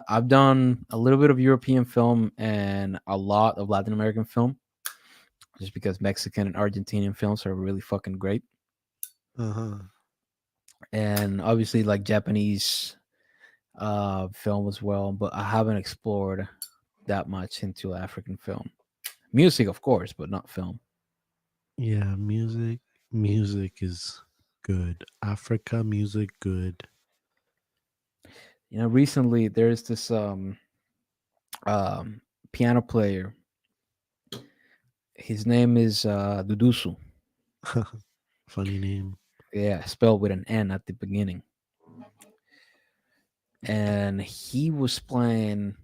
B: I've done a little bit of European film and a lot of Latin American film, just because Mexican and Argentinian films are really fucking great,
A: Uh-huh.
B: and obviously like Japanese film as well. But I haven't explored that much into African film. Music, of course, but not film.
A: Yeah, music is good. Africa music good.
B: You know, recently there's this piano player. His name is Dudusu.
A: Funny name.
B: Yeah, spelled with an N at the beginning. And he was playing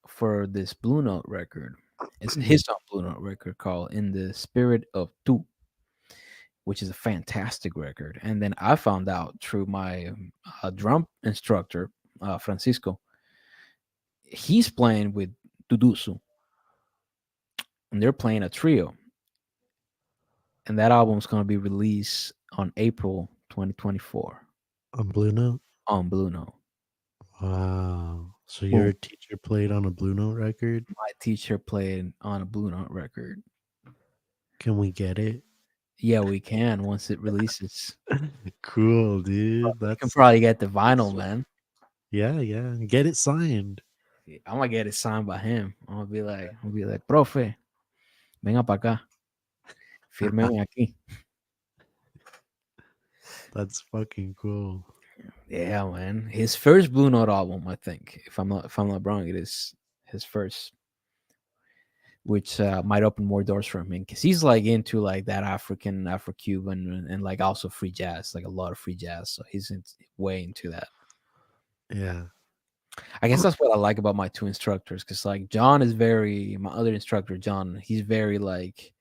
B: for this Blue Note record. It's his own Blue Note record called "In the Spirit of Tu," which is a fantastic record. And then I found out through my drum instructor, Francisco, he's playing with Dudusu, and they're playing a trio. And that album's going to be released on April 2024
A: On Blue Note?
B: on Blue Note.
A: Wow. So
B: Boom.
A: your teacher played on a Blue Note record?
B: My teacher played on a Blue Note record.
A: Can we get it?
B: Yeah, we can once it releases.
A: Cool, dude.
B: We can
A: That's
B: probably get the vinyl, man.
A: yeah, yeah. Get it signed.
B: I'm gonna get it signed by him. I'm gonna be like, profe, venga para acá, fírmeme aquí.
A: That's fucking cool.
B: Yeah, man. His first Blue Note album, I think, if I'm not wrong, it is his first, which might open more doors for him because he's like into like that African, Afro-Cuban, and like also free jazz, like a lot of free jazz. So way into that.
A: Yeah.
B: I guess that's what I like about my two instructors, because like John is my other instructor, John, he's very like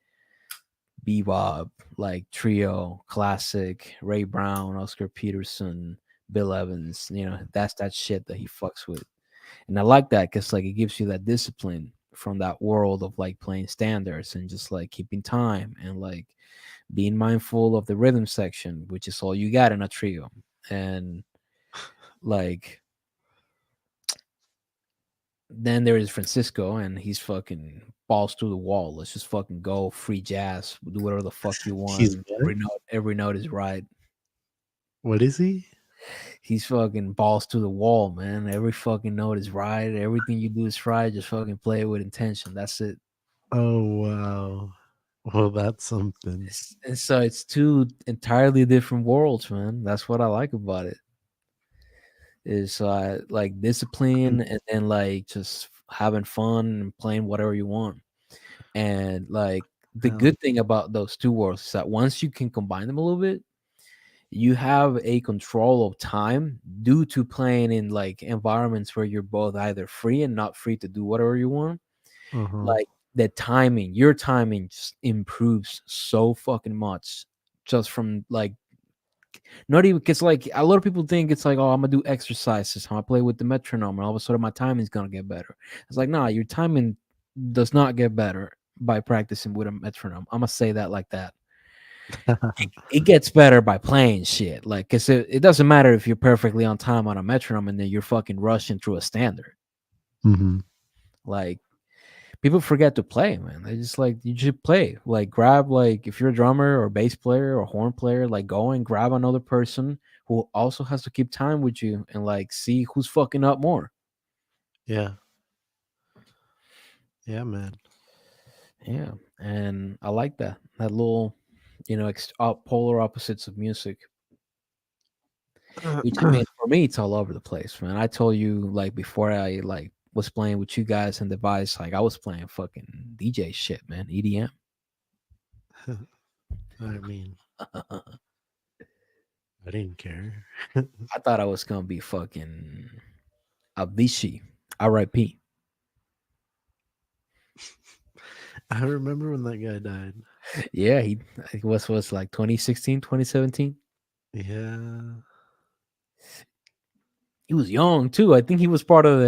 B: bebop, like trio, classic, Ray Brown, Oscar Peterson, Bill Evans. You know, that's that shit that he fucks with. And I like that because like it gives you that discipline from that world of like playing standards and just like keeping time and like being mindful of the rhythm section, which is all you got in a trio. And like then there is Francisco, and he's fucking balls to the wall. Let's just fucking go free jazz, do whatever the fuck you
A: He's
B: want.
A: what?
B: Every note is right.
A: What is he?
B: He's fucking balls to the wall, man. Every fucking note is right. Everything you do is right. Just fucking play it with intention. That's it.
A: Oh wow. Well, that's something.
B: And so it's two entirely different worlds, man. That's what I like about it. Is like discipline and then like just having fun and playing whatever you want. And like the
A: Hell,
B: good thing about those two worlds is that once you can combine them a little bit, you have a control of time due to playing in like environments where you're both either free and not free to do whatever you want.
A: uh-huh.
B: Like the timing, your timing just improves so fucking much just from like not even because like a lot of people think it's like, oh, I'm gonna do exercises, I'm gonna play with the metronome, and all of a sudden my timing's gonna get better. It's like, nah, your timing does not get better by practicing with a metronome. I'm gonna say that like that. It gets better by playing shit. Like, cause it doesn't matter if you're perfectly on time on a metronome and then you're fucking rushing through a standard.
A: Mm-hmm.
B: Like, people forget to play, man. They just like you should play. Like grab like if you're a drummer or bass player or horn player, like go and grab another person who also has to keep time with you and like see who's fucking up more.
A: Yeah. Yeah, man.
B: Yeah, and I like that little, you know, polar opposites of music. Which I mean, for me, it's all over the place, man. I told you like before I like was playing with you guys and device, like I was playing fucking DJ shit, man, EDM.
A: I mean, I didn't care.
B: I thought I was gonna be fucking Avicii, R.I.P.
A: I remember when that guy died.
B: Yeah, he was like 2016, 2017.
A: Yeah.
B: He was young too. I think he was part of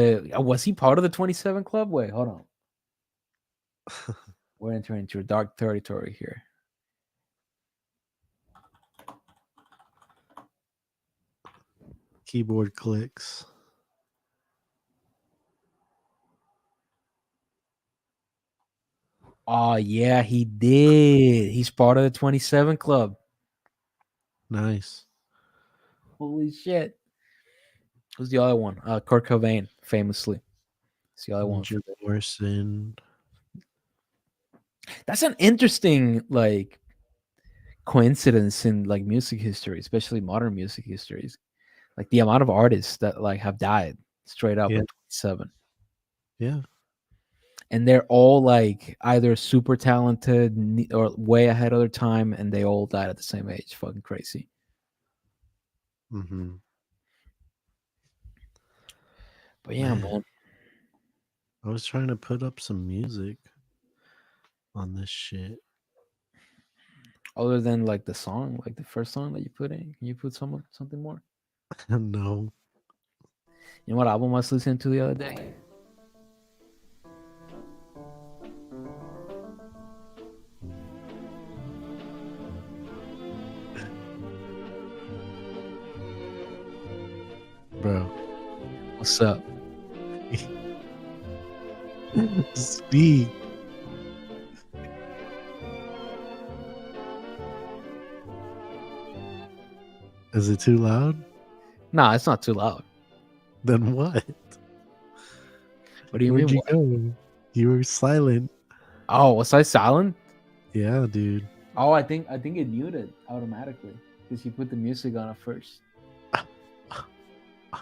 B: was he part of the 27 Club? Wait, hold on. We're entering into a dark territory here.
A: Keyboard clicks.
B: Oh yeah, he did. He's part of the 27 Club.
A: Nice.
B: Holy shit. Who's the other one? Kurt Cobain, famously. It's the other one.
A: Jim Morrison.
B: That's an interesting like coincidence in like music history, especially modern music histories. Like the amount of artists that like have died straight up
A: Yeah.
B: at 27.
A: Yeah.
B: And they're all like either super talented or way ahead of their time, and they all died at the same age. Fucking crazy.
A: Mm-hmm.
B: But yeah, man.
A: I was trying to put up some music on this shit.
B: Other than like the song, like the first song that you put in, can you put something more?
A: No.
B: You know what album I was listening to the other day?
A: Bro.
B: What's up?
A: Speak. Is it too loud?
B: Nah, it's not too loud.
A: Then what?
B: What do you
A: Where'd
B: mean?
A: you go? You were silent.
B: Oh, was I silent?
A: Yeah, dude.
B: Oh, I think it muted automatically because you put the music on at first.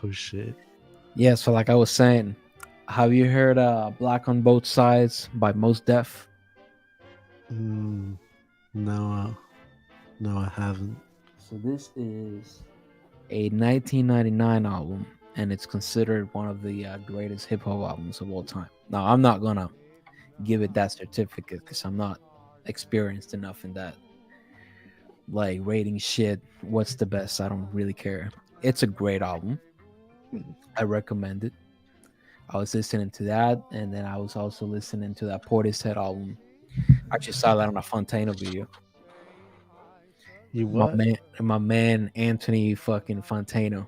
A: Oh shit.
B: Yeah, so like I was saying, have you heard Black on Both Sides by Mos Def?
A: No, no, I haven't.
B: So this is a 1999 album, and it's considered one of the greatest hip hop albums of all time. Now, I'm not gonna give it that certificate because I'm not experienced enough in that, like rating shit. What's the best? I don't really care. It's a great album. I recommend it. I was listening to that, and then I was also listening to that Portishead album. I just saw that on a Fontana video.
A: You what?
B: My man Anthony fucking Fontana.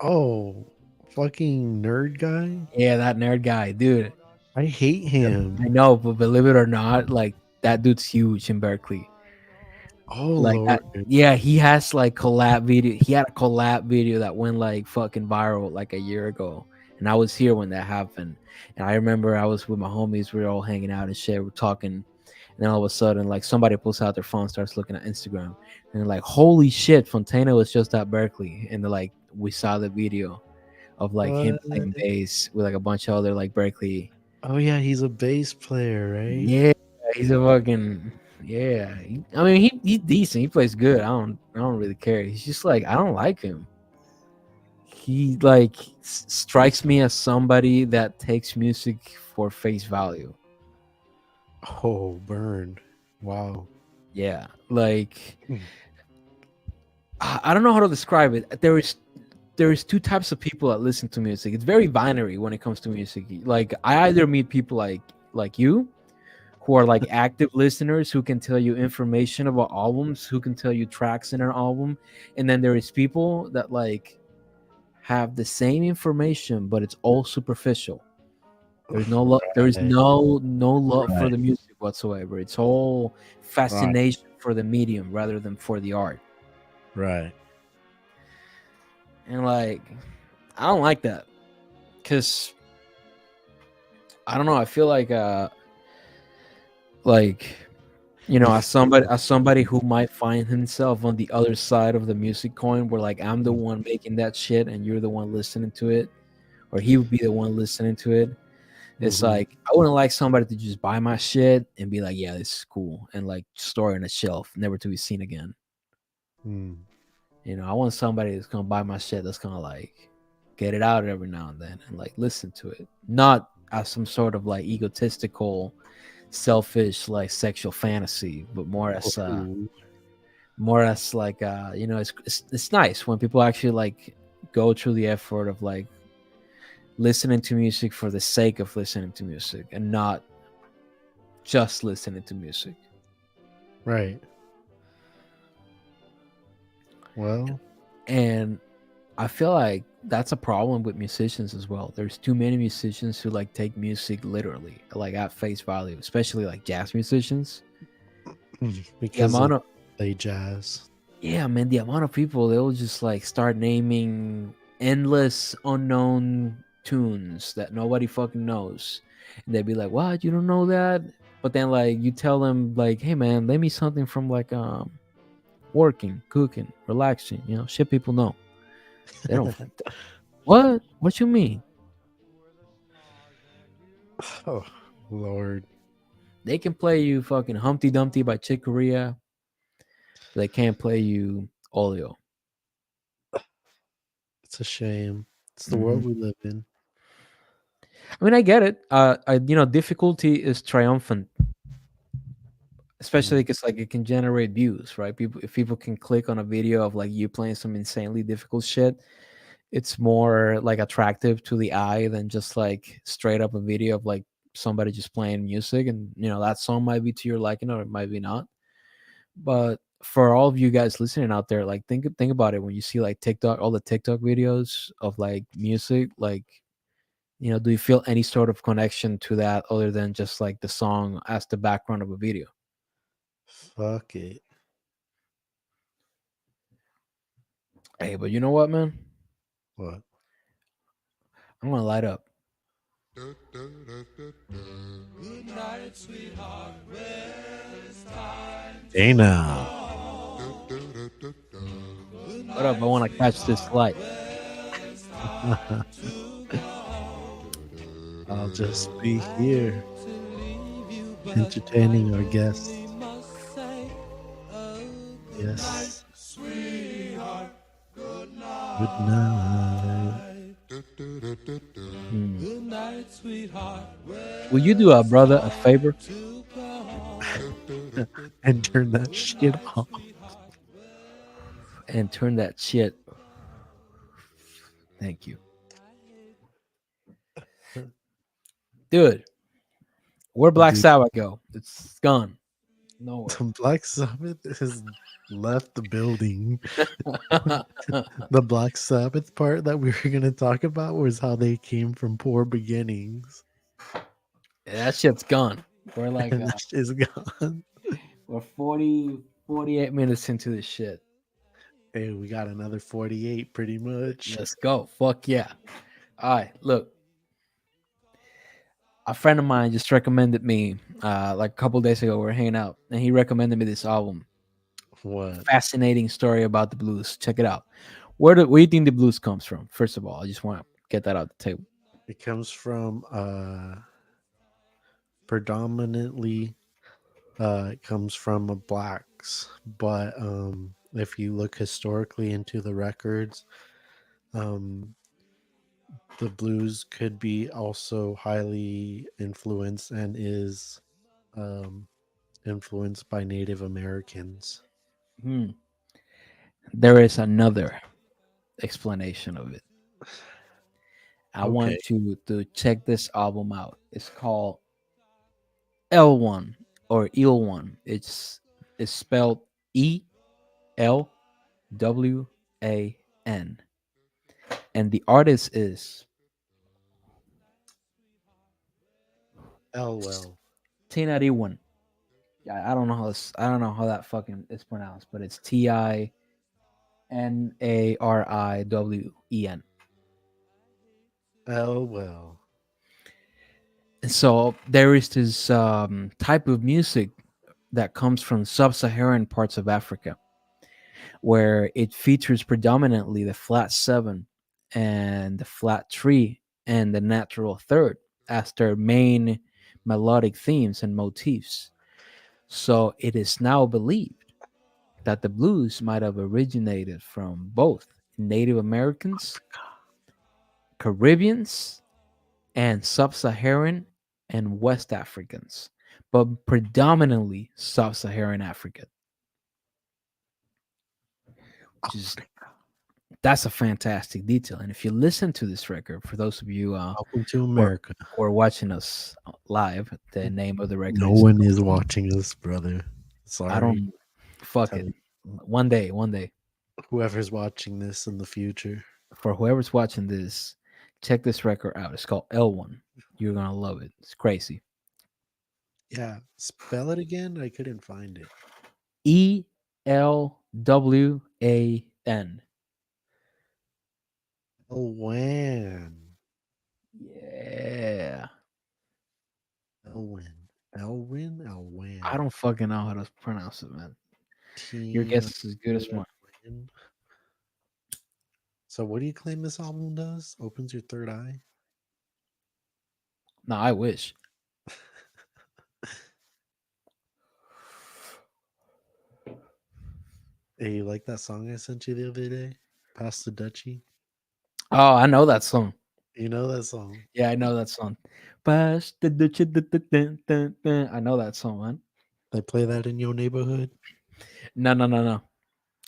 A: Oh, fucking nerd guy.
B: Yeah, that nerd guy, dude.
A: I hate him.
B: I know, but believe it or not, like that dude's huge in Berkeley.
A: Oh
B: Like
A: Lord.
B: yeah, he has like collab video. He had a collab video that went like fucking viral like a year ago. And I was here when that happened. And I remember I was with my homies, we were all hanging out and shit, we're talking. And then all of a sudden, like somebody pulls out their phone, starts looking at Instagram, and they're like, holy shit, Fontana was just at Berkeley. And they're like, we saw the video of like him playing
A: What?
B: bass with like a bunch of other like Berkeley.
A: Oh yeah, he's a bass player, right?
B: Yeah, he's a fucking yeah. I mean, he's decent. He plays good. I don't really care. He's just like I don't like him. He like strikes me as somebody that takes music for face value.
A: Oh, burned. Wow.
B: Yeah, like I don't know how to describe it. There is two types of people that listen to music. It's very binary when it comes to music. Like I either meet people like you who are like active listeners who can tell you information about albums, who can tell you tracks in an album, and then there is people that like have the same information but it's all superficial. There's no love. There is no love for the music whatsoever. It's all fascination for the medium rather than for the art.
A: Right.
B: And like, I don't like that because I don't know. I feel like you know, as somebody who might find himself on the other side of the music coin, where like I'm the one making that shit and you're the one listening to it, or he would be the one listening to it. It's like I wouldn't like somebody to just buy my shit and be like, "Yeah, this is cool," and like store it on a shelf, never to be seen again. You know, I want somebody that's gonna buy my shit that's gonna like get it out every now and then and like listen to it, not as some sort of like egotistical, selfish like sexual fantasy, but more as like you know, it's nice when people actually like go through the effort of like listening to music for the sake of listening to music and not just listening to music.
A: Right. Well,
B: And I feel like that's a problem with musicians as well. There's too many musicians who like take music literally, like at face value, especially like jazz musicians. The
A: because they
B: amount of
A: play jazz.
B: Yeah, man, the amount of people they'll just like start naming endless unknown tunes that nobody fucking knows. And they'd be like, "What? You don't know that?" But then like you tell them like, "Hey man, let me something from like working, cooking, relaxing, shit people know." They don't What? What you mean?
A: Oh, Lord.
B: They can play you fucking Humpty Dumpty by Chick Corea, but they can't play you Olio.
A: It's a shame. It's the
B: Hmm.
A: world we live in.
B: I mean, I get it. Difficulty is triumphant, especially
A: Mm.
B: because like it can generate views, right? If people can click on a video of like you playing some insanely difficult shit, it's more like attractive to the eye than just like straight up a video of like somebody just playing music, and that song might be to your liking or it might be not. But for all of you guys listening out there, like think about it when you see like TikTok, all the TikTok videos of like music, like do you feel any sort of connection to that other than just like the song as the background of a video?
A: Fuck it.
B: Hey, but you know what, man?
A: What?
B: I'm gonna light up.
A: Hey now.
B: What up? I want to catch this light.
A: I'll just be here entertaining our guests. Yes. Good night.
B: Hmm. Will you do a brother a favor
A: And turn that shit off.
B: and turn that shit? Thank you, dude. Where Black
A: Dude,
B: Sabbath go? It's gone. Nowhere.
A: Black Sabbath has left the building. The Black Sabbath part that we were going to talk about was how they came from poor beginnings.
B: Yeah, that shit's gone. We're like
A: And that shit is gone.
B: we're 48 minutes into this shit.
A: Hey, we got another 48 pretty much.
B: Let's go. Fuck yeah. All right, look. A friend of mine just recommended me like a couple days ago. We were hanging out, and he recommended me this album.
A: What?
B: Fascinating story about the blues. Check it out. Where do you think the blues comes from? First of all, I just want to get that out the table.
A: It comes from predominantly it comes from blacks, but if you look historically into the records, um the blues could be also highly influenced and is um influenced by Native Americans.
B: Hmm. There is another explanation of it. I
A: Okay.
B: want you to check this album out. It's called L1 or Il1. It's spelled ELWAN, and the artist is
A: Elwell.
B: Tinariwan. Yeah, I don't know how that fucking is pronounced, but it's TINARIWEN.
A: Elwell.
B: And so there is this type of music that comes from sub-Saharan parts of Africa, where it features predominantly the flat seven and the flat three and the natural third as their main melodic themes and motifs. So it is now believed that the blues might have originated from both Native Americans, Caribbeans, and Sub Saharan and West Africans, but predominantly Sub Saharan African. Which is That's a fantastic detail. And if you listen to this record, for those of you
A: Welcome to
B: or
A: America.
B: or watching us live, the name of the record
A: No
B: is
A: one is watching us, brother.
B: I
A: Sorry.
B: don't fuck
A: Tell
B: it. One day,
A: whoever's watching this in the future.
B: for whoever's watching this, check this record out. It's called L1. You're gonna love it. It's crazy.
A: Yeah, spell it again. I couldn't find it.
B: ELWAN.
A: Elwan.
B: Yeah.
A: Elwin. Elwin.
B: I
A: Elwan.
B: don't fucking know how to pronounce it, man. Your
A: T.
B: guess is as good as mine.
A: Elwin. So, what do you claim this album does? Opens your third eye.
B: No, I wish.
A: Hey, you like that song I sent you the other day? Pass the Dutchie.
B: Oh, I know that song.
A: You know that song.
B: Yeah, I know that song. Pass the dun, dun, dun. I know that song, man.
A: They play that in your neighborhood.
B: No, no, no,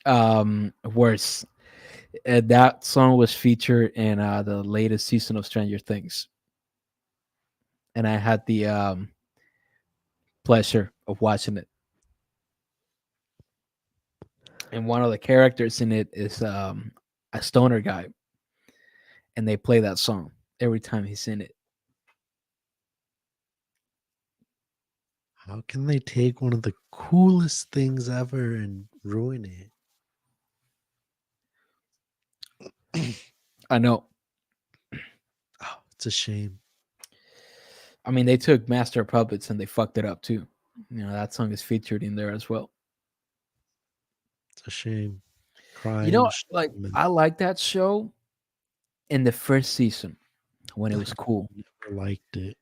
B: no. Worse. That song was featured in the latest season of Stranger Things, and I had the pleasure of watching it. And one of the characters in it is a stoner guy, and they play that song every time he's in it.
A: How can they take one of the coolest things ever and ruin it?
B: I know.
A: Oh, it's a shame.
B: I mean, they took Master of Puppets and they fucked it up too. You know, that song is featured in there as well.
A: It's a shame.
B: You know,
A: Crime.
B: like
A: Shame, and
B: I like that show in the first season when it was cool.
A: never liked it.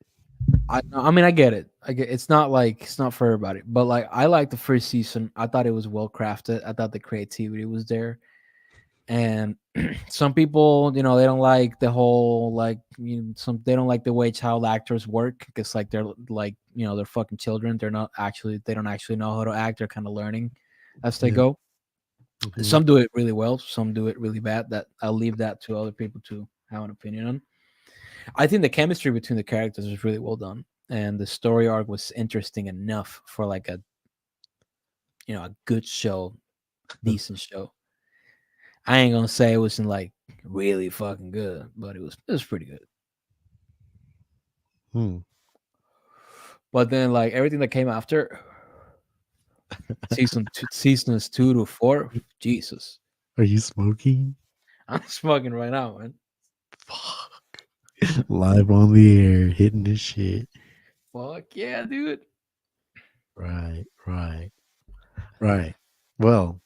B: I mean, I get it. I get it's not like it's not for everybody, but like I like the first season. I thought it was well crafted. I thought the creativity was there, and some people, you know, they don't like the whole like some they don't like the way child actors work because like they're like they're fucking children. They don't actually know how to act. They're kind of learning as they
A: Yeah.
B: go.
A: Mhm.
B: Some do it really well. Some do it really bad. That I'll leave that to other people to have an opinion on. I think the chemistry between the characters was really well done, and the story arc was interesting enough for like a good show, decent show. I ain't gonna say it wasn't like really fucking good, but it was pretty good.
A: Hmm.
B: But then like everything that came after seasons 2 to 4, Jesus,
A: Are you smoking?
B: I'm smoking right now, man.
A: Fuck. Live on the air, hitting this shit.
B: Fuck yeah, dude.
A: Right, right, right. Well,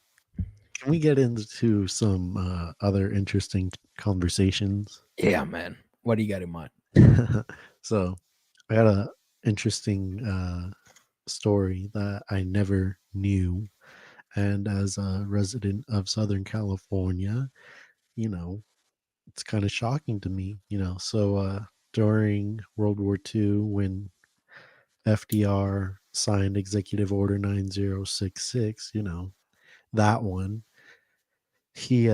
A: can we get into some other interesting conversations?
B: Yeah, man. What do you got in mind?
A: So, I had a interesting story that I never knew, and as a resident of Southern California, you know, it's kind of shocking to me. So during World War II, when FDR signed Executive Order 9066, that one, he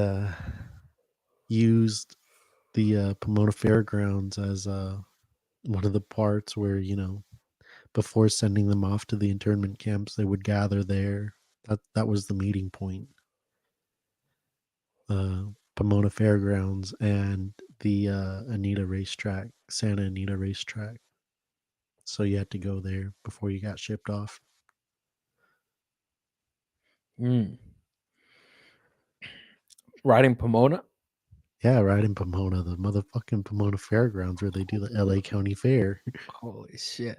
A: used the Pomona Fairgrounds as one of the parts where, before sending them off to the internment camps, they would gather there. That was the meeting point. Pomona Fairgrounds and the Anita racetrack, Santa Anita racetrack. So you had to go there before you got shipped off.
B: Mm. Right in Pomona.
A: Yeah, right in Pomona, the motherfucking Pomona Fairgrounds where they do the LA County Fair.
B: Holy shit,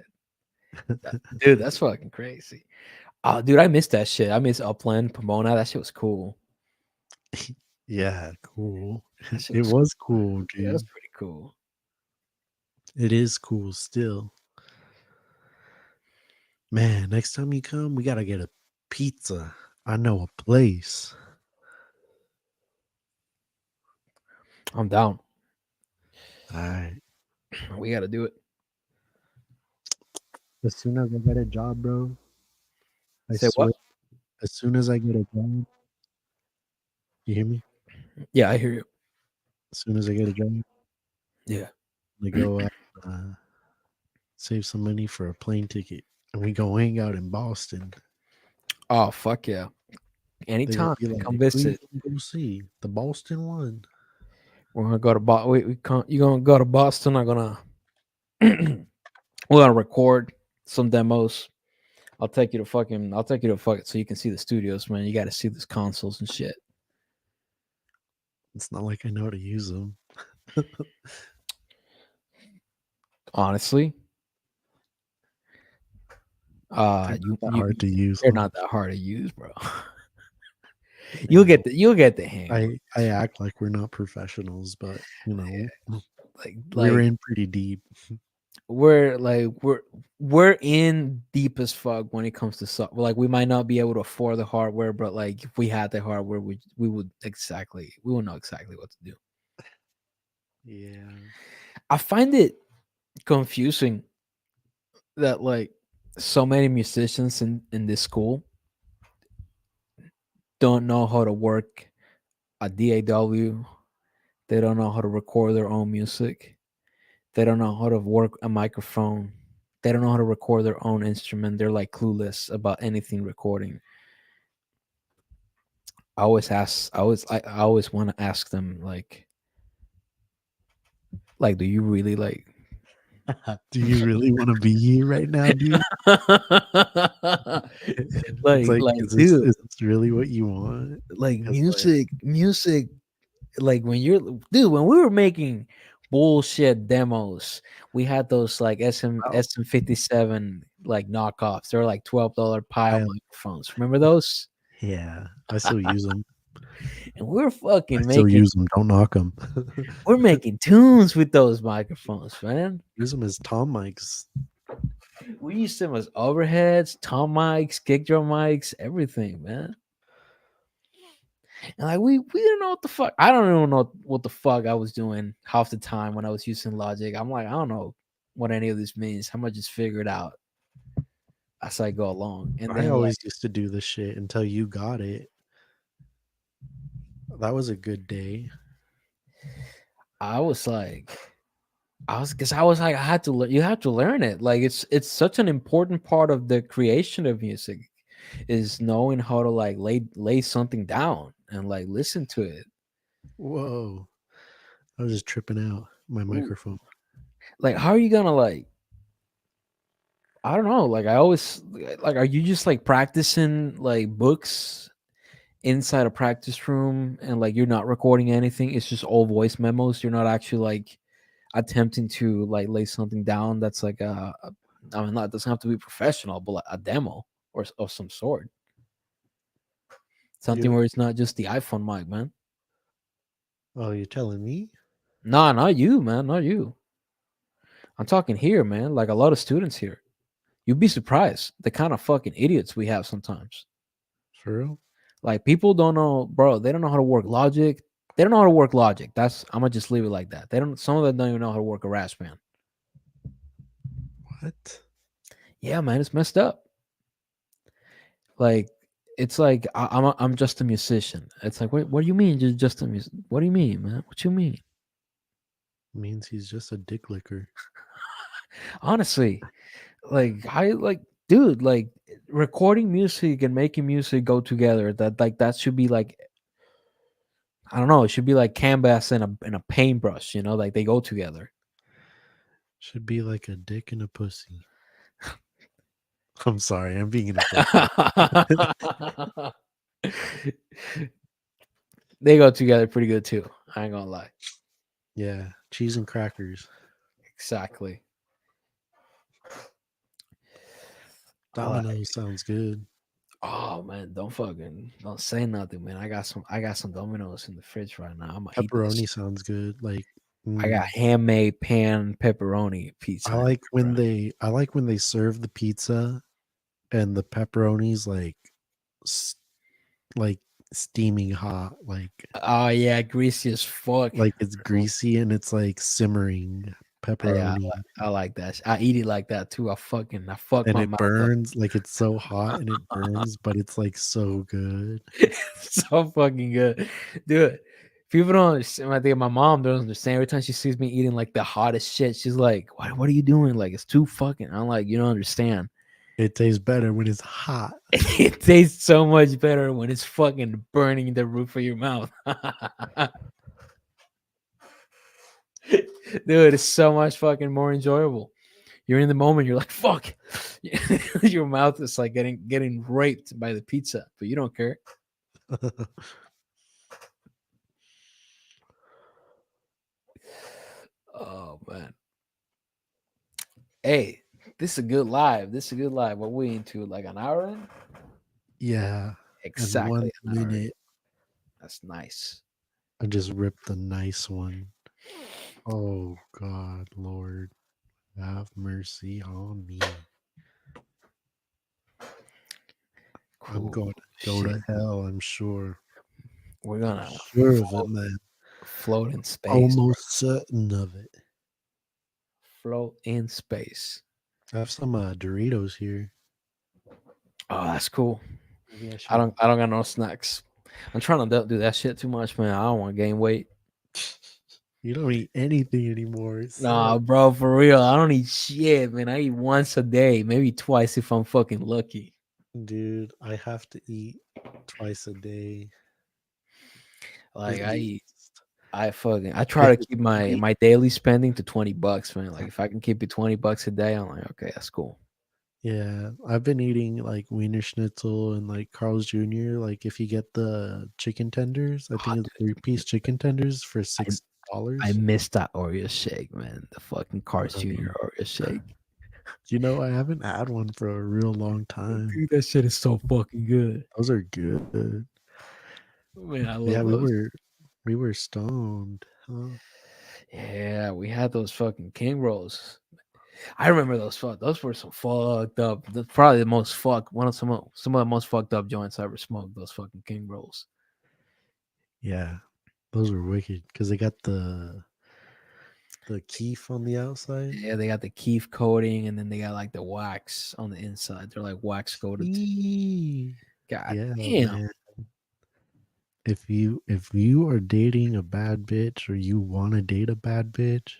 B: dude, that's fucking crazy. Oh, dude, I missed that shit. I miss Upland, Pomona. That shit was cool.
A: Yeah, cool.
B: That shit
A: It
B: was
A: was cool,
B: Yeah, that's
A: dude.
B: pretty cool.
A: It is cool still. Man, next time you come, we gotta get a pizza. I know a place.
B: I'm down.
A: All right.
B: We got to do it.
A: As soon as I get a job, bro, I
B: Say what?
A: swear, as soon as I get a job, you hear me?
B: Yeah, I hear you.
A: As soon as I get a job,
B: Yeah.
A: I go out, save some money for a plane ticket, and we go hang out in Boston.
B: Oh, fuck yeah.
A: They're gonna
B: Anytime.
A: be
B: Come
A: like, "Who you
B: visit.
A: gonna go see? The Boston one."
B: We're gonna go to you're gonna go to Boston. I'm gonna we're gonna record some demos. I'll take you to fucking so you can see the studios, man. You got to see these consoles and shit.
A: It's not like I know how to use them.
B: Honestly,
A: Hard to use.
B: they're
A: Huh?
B: not that hard to use, bro. You'll get the hang.
A: I act like we're not professionals, but you know, we're
B: Like
A: in pretty deep.
B: we're like we're in deep as fuck when it comes to stuff. Like we might not be able to afford the hardware, but like if we had the hardware, we would know exactly what to do.
A: Yeah.
B: I find it confusing that like so many musicians in this school don't know how to work a DAW. They don't know how to record their own music. They don't know how to work a microphone. They don't know how to record their own instrument. They're like clueless about anything recording. I always want to ask them like do you really like
A: Do you really want to be here right now, dude? It's like,
B: dude,
A: is this really what you want?
B: like
A: 'Cause, like,
B: music, like when we were making bullshit demos, we had those like
A: wow,
B: SM57 like knockoffs. They're like $12 pile
A: I
B: microphones. Remember those?
A: yeah, I still use them.
B: And we're
A: I
B: fucking
A: still
B: making
A: use them. Don't knock them.
B: we're making tunes with those microphones, man.
A: Use them as tom mics.
B: We used them as overheads, tom mics, kick drum mics, everything, man. And like we didn't know what the fuck. I don't even know what the fuck I was doing half the time when I was using Logic. I'm like, I don't know what any of this means. I'm gonna just figure it out as I go along. And
A: I
B: then like
A: always used to do this shit until you got it. That was a good day.
B: I was like, I was like, I had to learn. You have to learn it. Like it's such an important part of the creation of music is knowing how to like lay something down and like listen to it.
A: Whoa. I was just tripping out. My
B: Ooh.
A: microphone.
B: Like, how are you gonna like? I don't know. Like, I always like. Are you just like practicing like books inside a practice room and like you're not recording anything? It's just all voice memos. You're not actually like attempting to like lay something down. That's like I mean, not doesn't have to be professional, but like a demo or of some sort. Something
A: You,
B: where it's not just the iPhone mic, man.
A: oh, you're telling me?
B: Nah, not you, man. Not you. I'm talking here, man. Like a lot of students here. You'd be surprised the kind of fucking idiots we have sometimes.
A: For real?
B: Like people don't know, bro. They don't know how to work Logic. They don't know how to work Logic. That's I'm gonna just leave it like that. They don't. Some of them don't even know how to work a GarageBand.
A: What?
B: Yeah, man, it's messed up. Like it's like I'm just a musician. It's like what do you mean? You're just a musician? What do you mean, man? What you mean?
A: Means he's just a dick licker.
B: Honestly, like I like, dude, like recording music and making music go together. That should be like I don't know. It should be like canvas and a paintbrush. You know, like they go together.
A: Should be like a dick and a pussy. I'm sorry, I'm being inappropriate.
B: They go together pretty good too. I ain't gonna lie.
A: Yeah, cheese and crackers.
B: Exactly.
A: Domino's sounds good.
B: Oh man, don't say nothing, man. I got some Domino's in the fridge right now. I'm gonna eat this.
A: Pepperoni sounds good. Like,
B: I got handmade pan pepperoni pizza.
A: I like when they serve the pizza and the pepperoni's like s- like steaming hot,
B: Oh yeah, greasy as fuck.
A: like it's greasy and it's like simmering
B: Yeah,
A: pepperoni
B: I like that. I eat it like that too. I fuck
A: and
B: my
A: it
B: mouth up.
A: burns, like it's so hot and it burns, but it's like so good.
B: So fucking good, dude. People don't understand. I think my mom doesn't understand. Every time she sees me eating like the hottest shit, she's like, What are you doing? Like it's too fucking." I'm like, "You don't understand.
A: It tastes better when it's hot.
B: It tastes so much better when it's fucking burning the roof of your mouth." Dude, it's so much fucking more enjoyable. You're in the moment. You're like, fuck. Your mouth is like getting raped by the pizza, but you don't care. Oh man. Hey, this is a good live. This is a good live. What we into? Like an hour in?
A: Yeah. And
B: Exactly
A: one
B: an hour in.
A: minute,
B: That's nice.
A: I just ripped the nice one. Oh God, Lord, have mercy on me. I'm
B: Cool.
A: going to go
B: Shit.
A: to hell, I'm sure.
B: We're
A: I'm
B: gonna
A: sure of it, man.
B: float in space.
A: Almost certain of it.
B: Float in space.
A: I have some Doritos here.
B: Oh, that's cool.
A: Maybe I
B: I
A: should.
B: don't got no snacks. I'm trying to do that shit too much, man. I don't want to gain weight.
A: You don't eat anything anymore. It
B: Nah,
A: sucks.
B: bro, for real. I don't eat shit, man. I eat once a day, maybe twice if I'm fucking lucky.
A: Dude, I have to eat twice a day at
B: Like
A: least.
B: I try
A: If
B: to
A: it's
B: keep my
A: sweet,
B: my daily spending to $20, man. Like if I can keep it $20 a day, I'm like, okay, that's cool.
A: yeah, I've been eating like Wiener Schnitzel and like Carl's Jr. Like if you get the chicken tenders, I
B: Ah,
A: think it's 3-piece chicken tenders for
B: dude, I
A: $6.
B: miss that Oreo shake, man. The fucking Cars Jr.
A: Um,
B: Oreo shake.
A: I haven't had one for a real long time.
B: Dude, that shit is so fucking good.
A: Those are good.
B: Man, I
A: Yeah,
B: love those.
A: we were stoned, huh?
B: Yeah, we had those fucking king rolls. I remember those those were some fucked up. That's probably the most one of some of the most fucked up joints I ever smoked. Those fucking king rolls.
A: Yeah, those were wicked because they got the keef on the outside.
B: Yeah, they got the keef coating, and then they got like the wax on the inside. They're like wax coated.
A: Eee.
B: God
A: Yeah,
B: damn.
A: man. If you are dating a bad bitch or you want to date a bad bitch,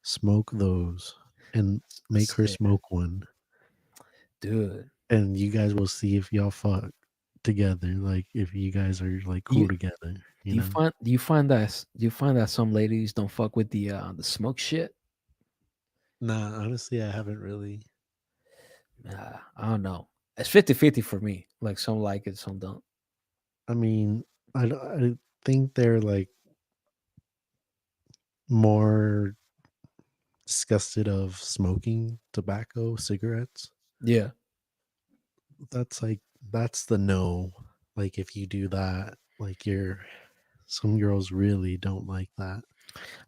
A: smoke those and make her
B: Sick.
A: smoke one,
B: Dude.
A: and you guys will see if y'all fuck together. Like if you guys are like
B: Do you
A: cool together,
B: do you find that some ladies don't fuck with the smoke shit?
A: Nah, honestly, I haven't really.
B: I don't know. It's 50-50 for me. Like some like it, some don't.
A: I mean, I think they're like more disgusted of smoking tobacco, cigarettes.
B: Yeah.
A: That's like that's the no. Like if you do that, like some girls really don't like that.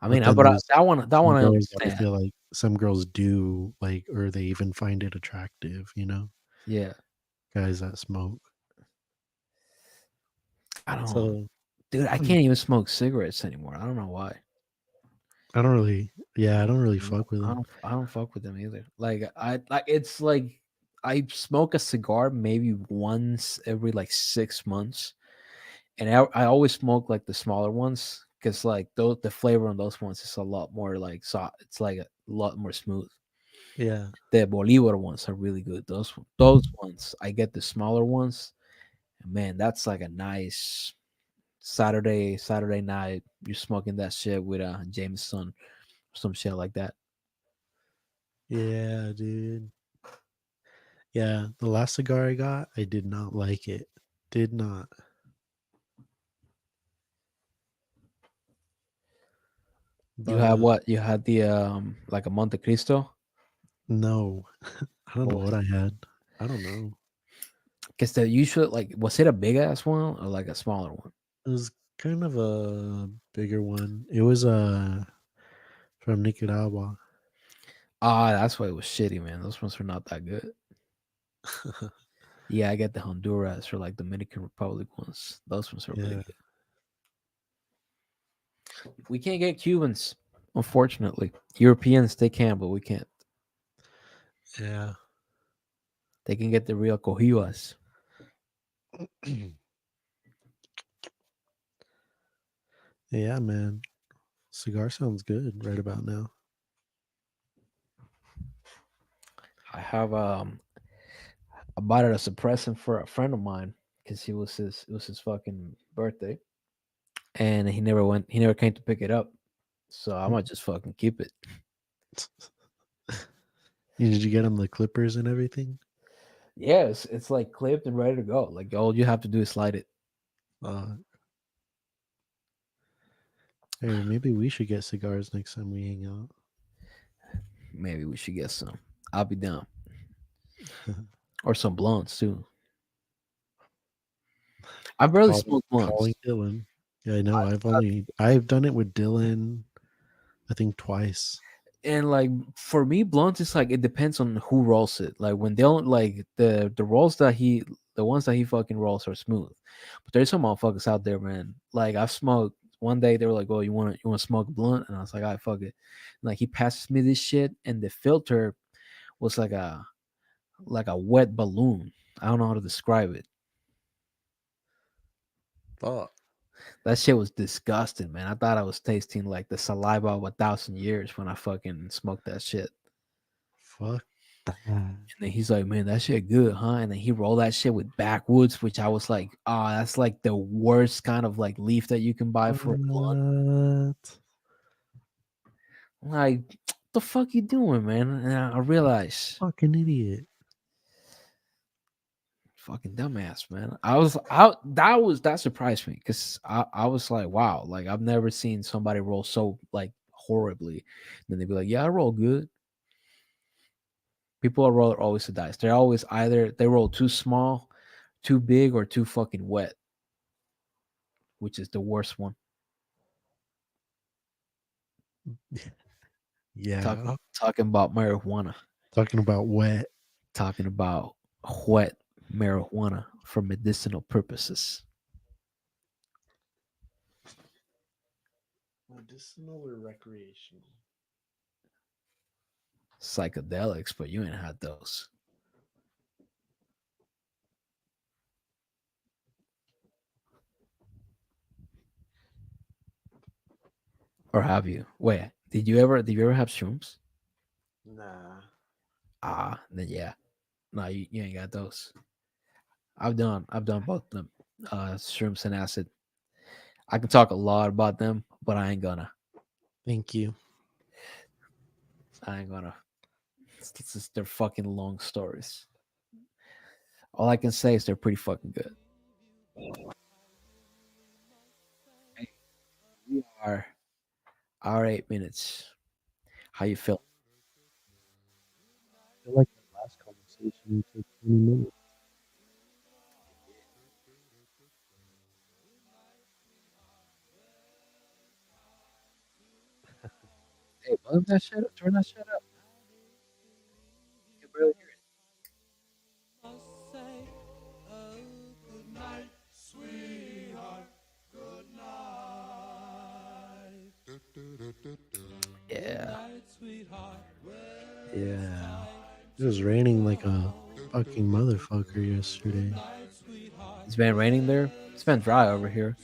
B: I
A: But
B: mean,
A: then
B: but
A: there's
B: that
A: some
B: one I
A: girls that I
B: understand.
A: feel like some girls do like or they even find it attractive.
B: Yeah.
A: Guys that smoke.
B: I don't
A: So
B: dude, I can't even smoke cigarettes anymore. I don't know why.
A: I don't really
B: No,
A: fuck with them.
B: I don't fuck with them either. Like it's like I smoke a cigar maybe once every like 6 months, and I always smoke like the smaller ones because like those the flavor on those ones is a lot more like soft. It's like a lot more smooth.
A: Yeah.
B: The Bolivar ones are really good. Those ones I get the smaller ones, and man, that's like a nice Saturday night. You're smoking that shit with Jameson, some shit like that.
A: Yeah, dude. Yeah, the last cigar I got, I did not like it. Did not.
B: You had
A: But
B: what? You had the like a Monte Cristo?
A: no. I don't know
B: Or
A: what I had. I don't know.
B: guess the usual like was it a big ass one or like a smaller one?
A: It was kind of a bigger one. It was from Nicaragua.
B: Ah, that's why it was shitty, man. Those ones are not that good. Yeah, I get the Honduras or like Dominican Republic ones. Those ones are really
A: Yeah.
B: good. We can't get Cubans, unfortunately. Europeans they can, but we can't.
A: Yeah.
B: They can get the real cohidas.
A: Yeah, man. Cigar sounds good right about now.
B: I have I bought it as a present for a friend of mine because it was his fucking birthday, and he never came to pick it up. So I might just fucking keep it.
A: Did you get them the clippers and everything?
B: Yes, it's like clipped and ready to go. Like all you have to do is slide it.
A: Uh, hey, maybe we should get cigars next time we hang out.
B: Maybe we should get some. I'll be down. Or some blunts too. I barely smoke
A: Calling
B: blunts.
A: Dylan. Yeah, I know. I've done it with Dylan. I think twice.
B: And like for me, blunts is like it depends on who rolls it. Like when they don't like the rolls that the ones that he fucking rolls are smooth. But there's some motherfuckers out there, man. Like I've smoked one day they were like, "Oh, you want to smoke a blunt?" And I was like, "All right, fuck it." Like he passes me this shit, and the filter was like a wet balloon. I don't know how to describe it.
A: Fuck.
B: That shit was disgusting, man. I thought I was tasting like the saliva of 1,000 years when I fucking smoked that shit.
A: Fuck that.
B: And then he's like, "Man, that shit good, huh?" And then he rolled that shit with backwoods, which I was like, "Ah, that's like the worst kind of like leaf that you can buy for a blunt."
A: What?
B: Like, what the fuck you doing, man? And I realized,
A: Fucking idiot.
B: fucking dumbass, man. I was out. That surprised me because I was like, wow, like I've never seen somebody roll so like horribly. Then they'd be like, "Yeah, I roll good." People roll always the dice. They're always either they roll too small, too big, or too fucking wet, which is the worst one.
A: Yeah.
B: Talking about marijuana,
A: Talking about wet.
B: talking about wet marijuana for medicinal purposes,
A: Medicinal or recreational?
B: psychedelics, but you ain't had those. Or have you? Wait, did you ever have shrooms?
A: Nah.
B: Ah, then yeah. No, you ain't got those. I've done both them. Shrooms and acid. I can talk a lot about them, but I ain't gonna.
A: Thank you.
B: I ain't gonna. They're fucking long stories. All I can say is they're pretty fucking good. Hey, we are our 8 minutes. How you feel?
A: I feel like our last conversation took 20 minutes.
B: Hey, move that shit up. Turn that shit up. You can barely hear it. Yeah,
A: Yeah. It was raining like a fucking motherfucker yesterday.
B: it's been raining there. It's been dry over here.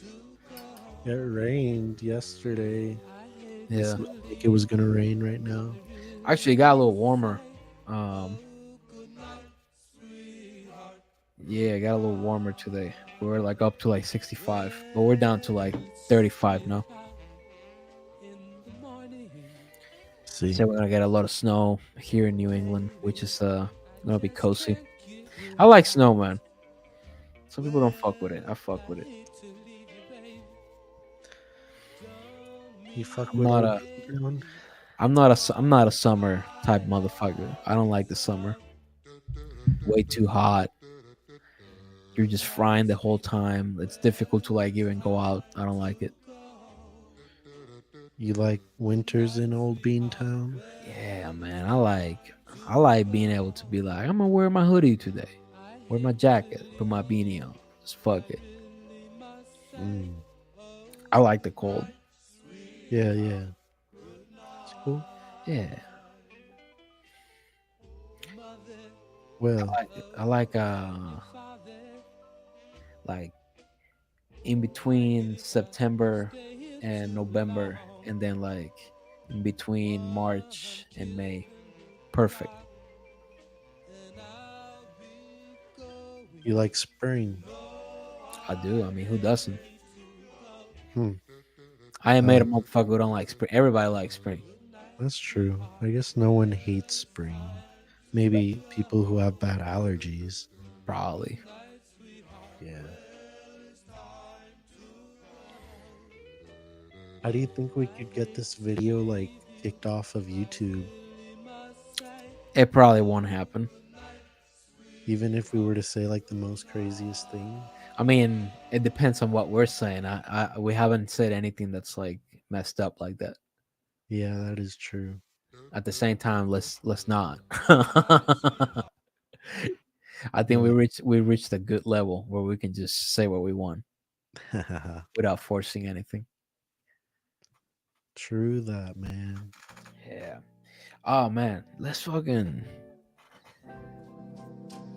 A: It rained yesterday. It
B: Yeah,
A: smelled like it was gonna rain right now.
B: actually, it got a little warmer. Um, yeah, it got a little warmer today. We were like up to like 65, but we're down to like 35 now.
A: See.
B: So we're gonna get a lot of snow here in New England, which is gonna be cozy. I like snow, man. Some people don't fuck with it. I fuck with it.
A: You fuck
B: I'm
A: with
B: not
A: old
B: a
A: Brown?
B: I'm not a summer type motherfucker. I don't like the summer. Way too hot. You're just frying the whole time. It's difficult to like even go out. I don't like it.
A: You like winters in Old Bean Town?
B: Yeah, man. I like being able to be like, I'm gonna wear my hoodie today. Wear my jacket, put my beanie on. Just fuck it.
A: Mm.
B: I like the cold.
A: Yeah, yeah. It's cool.
B: Yeah.
A: Well,
B: I like like in between September and November, and then like in between March and May. Perfect.
A: you like spring.
B: I do. I mean, who doesn't?
A: Hmm.
B: I ain't made
A: Uh,
B: a motherfucker who don't like spring. Everybody likes spring.
A: that's true. I guess no one hates spring. Maybe people who have bad allergies.
B: Probably.
A: Yeah. How do you think we could get this video like kicked off of YouTube?
B: It probably won't happen.
A: Even if we were to say like the most craziest thing?
B: I mean, it depends on what we're saying. We haven't said anything that's like messed up like that.
A: Yeah, that is true.
B: At the same time, let's not. I think
A: Mm.
B: we reached a good level where we can just say what we want without forcing anything.
A: True that, man.
B: Yeah. Oh man, let's fucking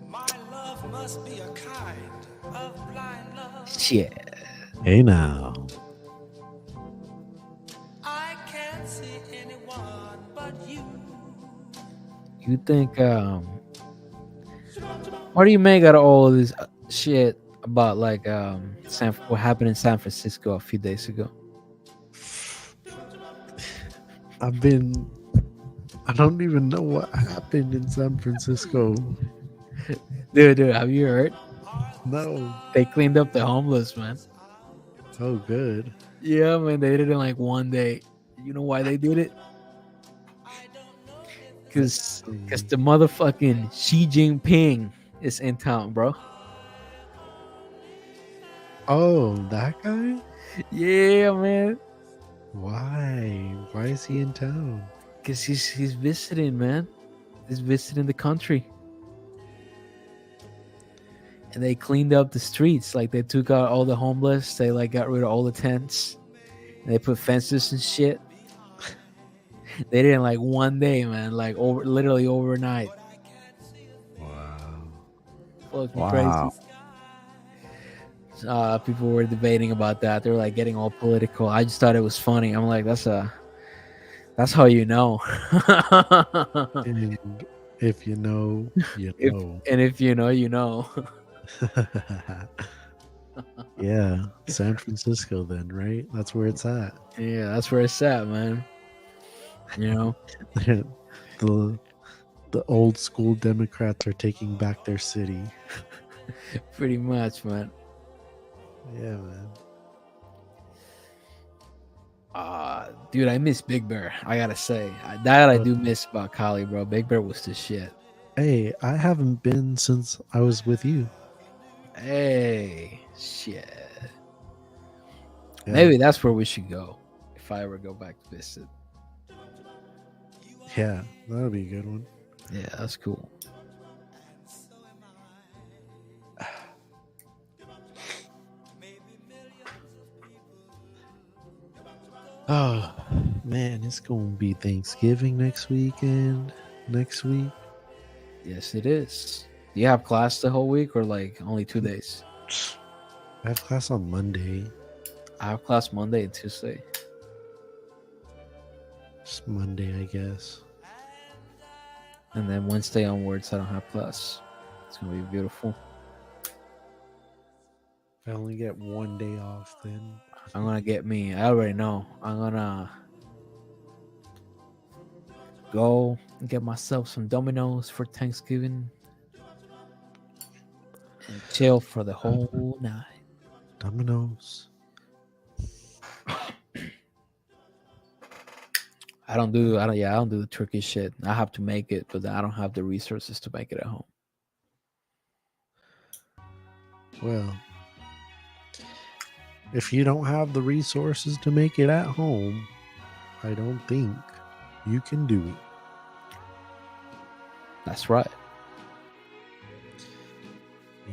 C: My love must be a kind of blind love.
B: shit.
A: Hey now.
C: I can't see anyone but you.
B: You think what do you make out of all of this shit about like what happened in San Francisco a few days ago?
A: I don't even know what happened in San Francisco.
B: Dude, have you heard?
A: No.
B: They cleaned up the homeless, man.
A: Oh, good.
B: Yeah, man, they did it in like one day. You know why they did it? Because the motherfucking Xi Jinping is in town, bro.
A: Oh, that guy?
B: Yeah, man.
A: Why? Why is he in town?
B: Because he's visiting, man. He's visiting the country. And they cleaned up the streets. Like, they took out all the homeless. They, like, got rid of all the tents. And they put fences and shit. They did it in, like, one day, man. Like, literally overnight.
A: Wow.
B: Fucking crazy. People were debating about that. They were, like, getting all political. I just thought it was funny. I'm like, that's how you know.
A: And if you know, you know.
B: And if you know, you know.
A: Yeah, San Francisco then, right? That's where it's at.
B: Yeah, that's where it's at, man. You know?
A: the old school Democrats are taking back their city.
B: Pretty much, man.
A: Yeah, man.
B: Dude, I miss Big Bear. I gotta say, that I do miss about Cali, bro. Big Bear was the shit.
A: Hey, I haven't been since I was with you.
B: Hey, shit.
A: Yeah.
B: Maybe that's where we should go if I ever go back to visit.
A: Yeah, that'll be a good one.
B: Yeah, that's cool.
A: Oh man, it's gonna be Thanksgiving next week.
B: Yes, it is. Do you have class the whole week or like only 2 days?
A: I have class on Monday.
B: I have class Monday and Tuesday.
A: Just Monday, I guess.
B: And then Wednesday onwards, I don't have class. It's gonna be beautiful.
A: I only get one day off then.
B: I'm gonna get me. I already know. I'm gonna go and get myself some Domino's for Thanksgiving and chill for the whole night.
A: Domino's.
B: I don't do the turkey shit. I have to make it, but I don't have the resources to make it at home.
A: Well, if you don't have the resources to make it at home, I don't think you can do it.
B: That's right.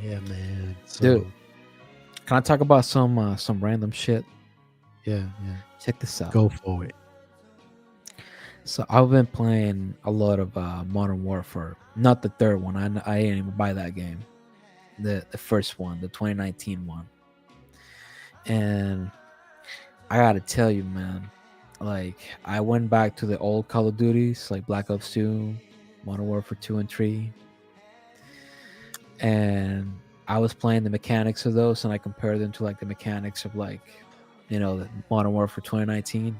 A: Yeah, man. So,
B: Dude. Can I talk about some random shit?
A: Yeah.
B: Check this out.
A: Go for it.
B: So I've been playing a lot of Modern Warfare. Not the third one. I didn't even buy that game. The first one, the 2019 one. And I gotta tell you, man, like I went back to the old Call of Duties, like Black Ops 2, Modern Warfare 2 and 3. And I was playing the mechanics of those and I compared them to like the mechanics of like the Modern Warfare 2019,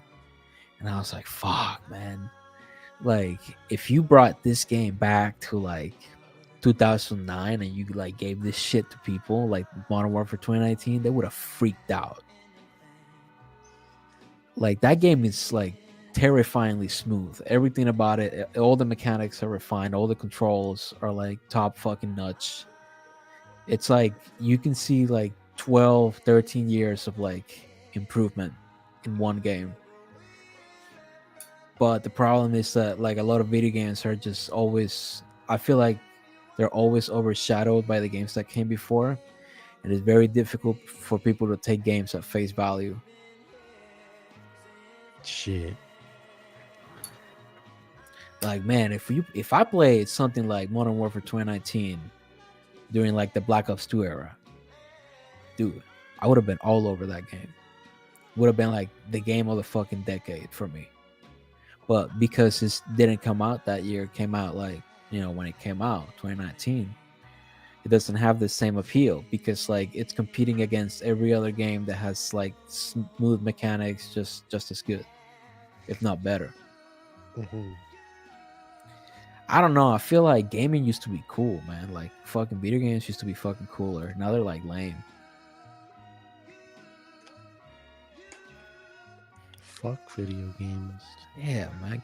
B: and I was like, fuck, man. Like, if you brought this game back to like 2009 and you like gave this shit to people like Modern Warfare 2019, they would have freaked out. Like, that game is like terrifyingly smooth. Everything about it, all the mechanics are refined, all the controls are like top fucking nuts. It's like you can see like 12, 13 years of like improvement in one game. But the problem is that like a lot of video games are just always, I feel like they're always overshadowed by the games that came before. And it's very difficult for people to take games at face value.
A: Shit.
B: Like, man, if I played something like Modern Warfare 2019 during like the Black Ops 2 era, dude, I would have been all over that game. Would have been like the game of the fucking decade for me. But because it didn't come out that year, it came out like, when it came out, 2019, it doesn't have the same appeal because like it's competing against every other game that has like smooth mechanics, just as good, if not better.
A: Mm-hmm.
B: I don't know. I feel like gaming used to be cool, man. Like fucking video games used to be fucking cooler. Now they're like lame.
A: Fuck video games.
B: Yeah, man.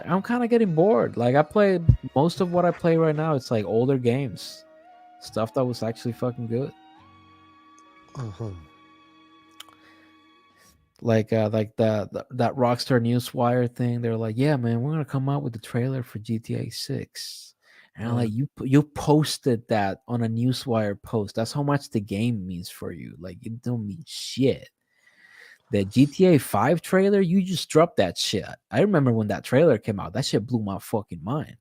B: I'm kind of getting bored. Like I played most of what I play right now. It's like older games, stuff that was actually fucking good.
A: Uh-huh.
B: Like that Rockstar Newswire thing. They're like, yeah, man, we're gonna come out with the trailer for GTA 6. And I'm like, you posted that on a Newswire post. That's how much the game means for you. Like, it don't mean shit. The GTA 5 trailer, you just dropped that shit. I remember when that trailer came out. That shit blew my fucking mind.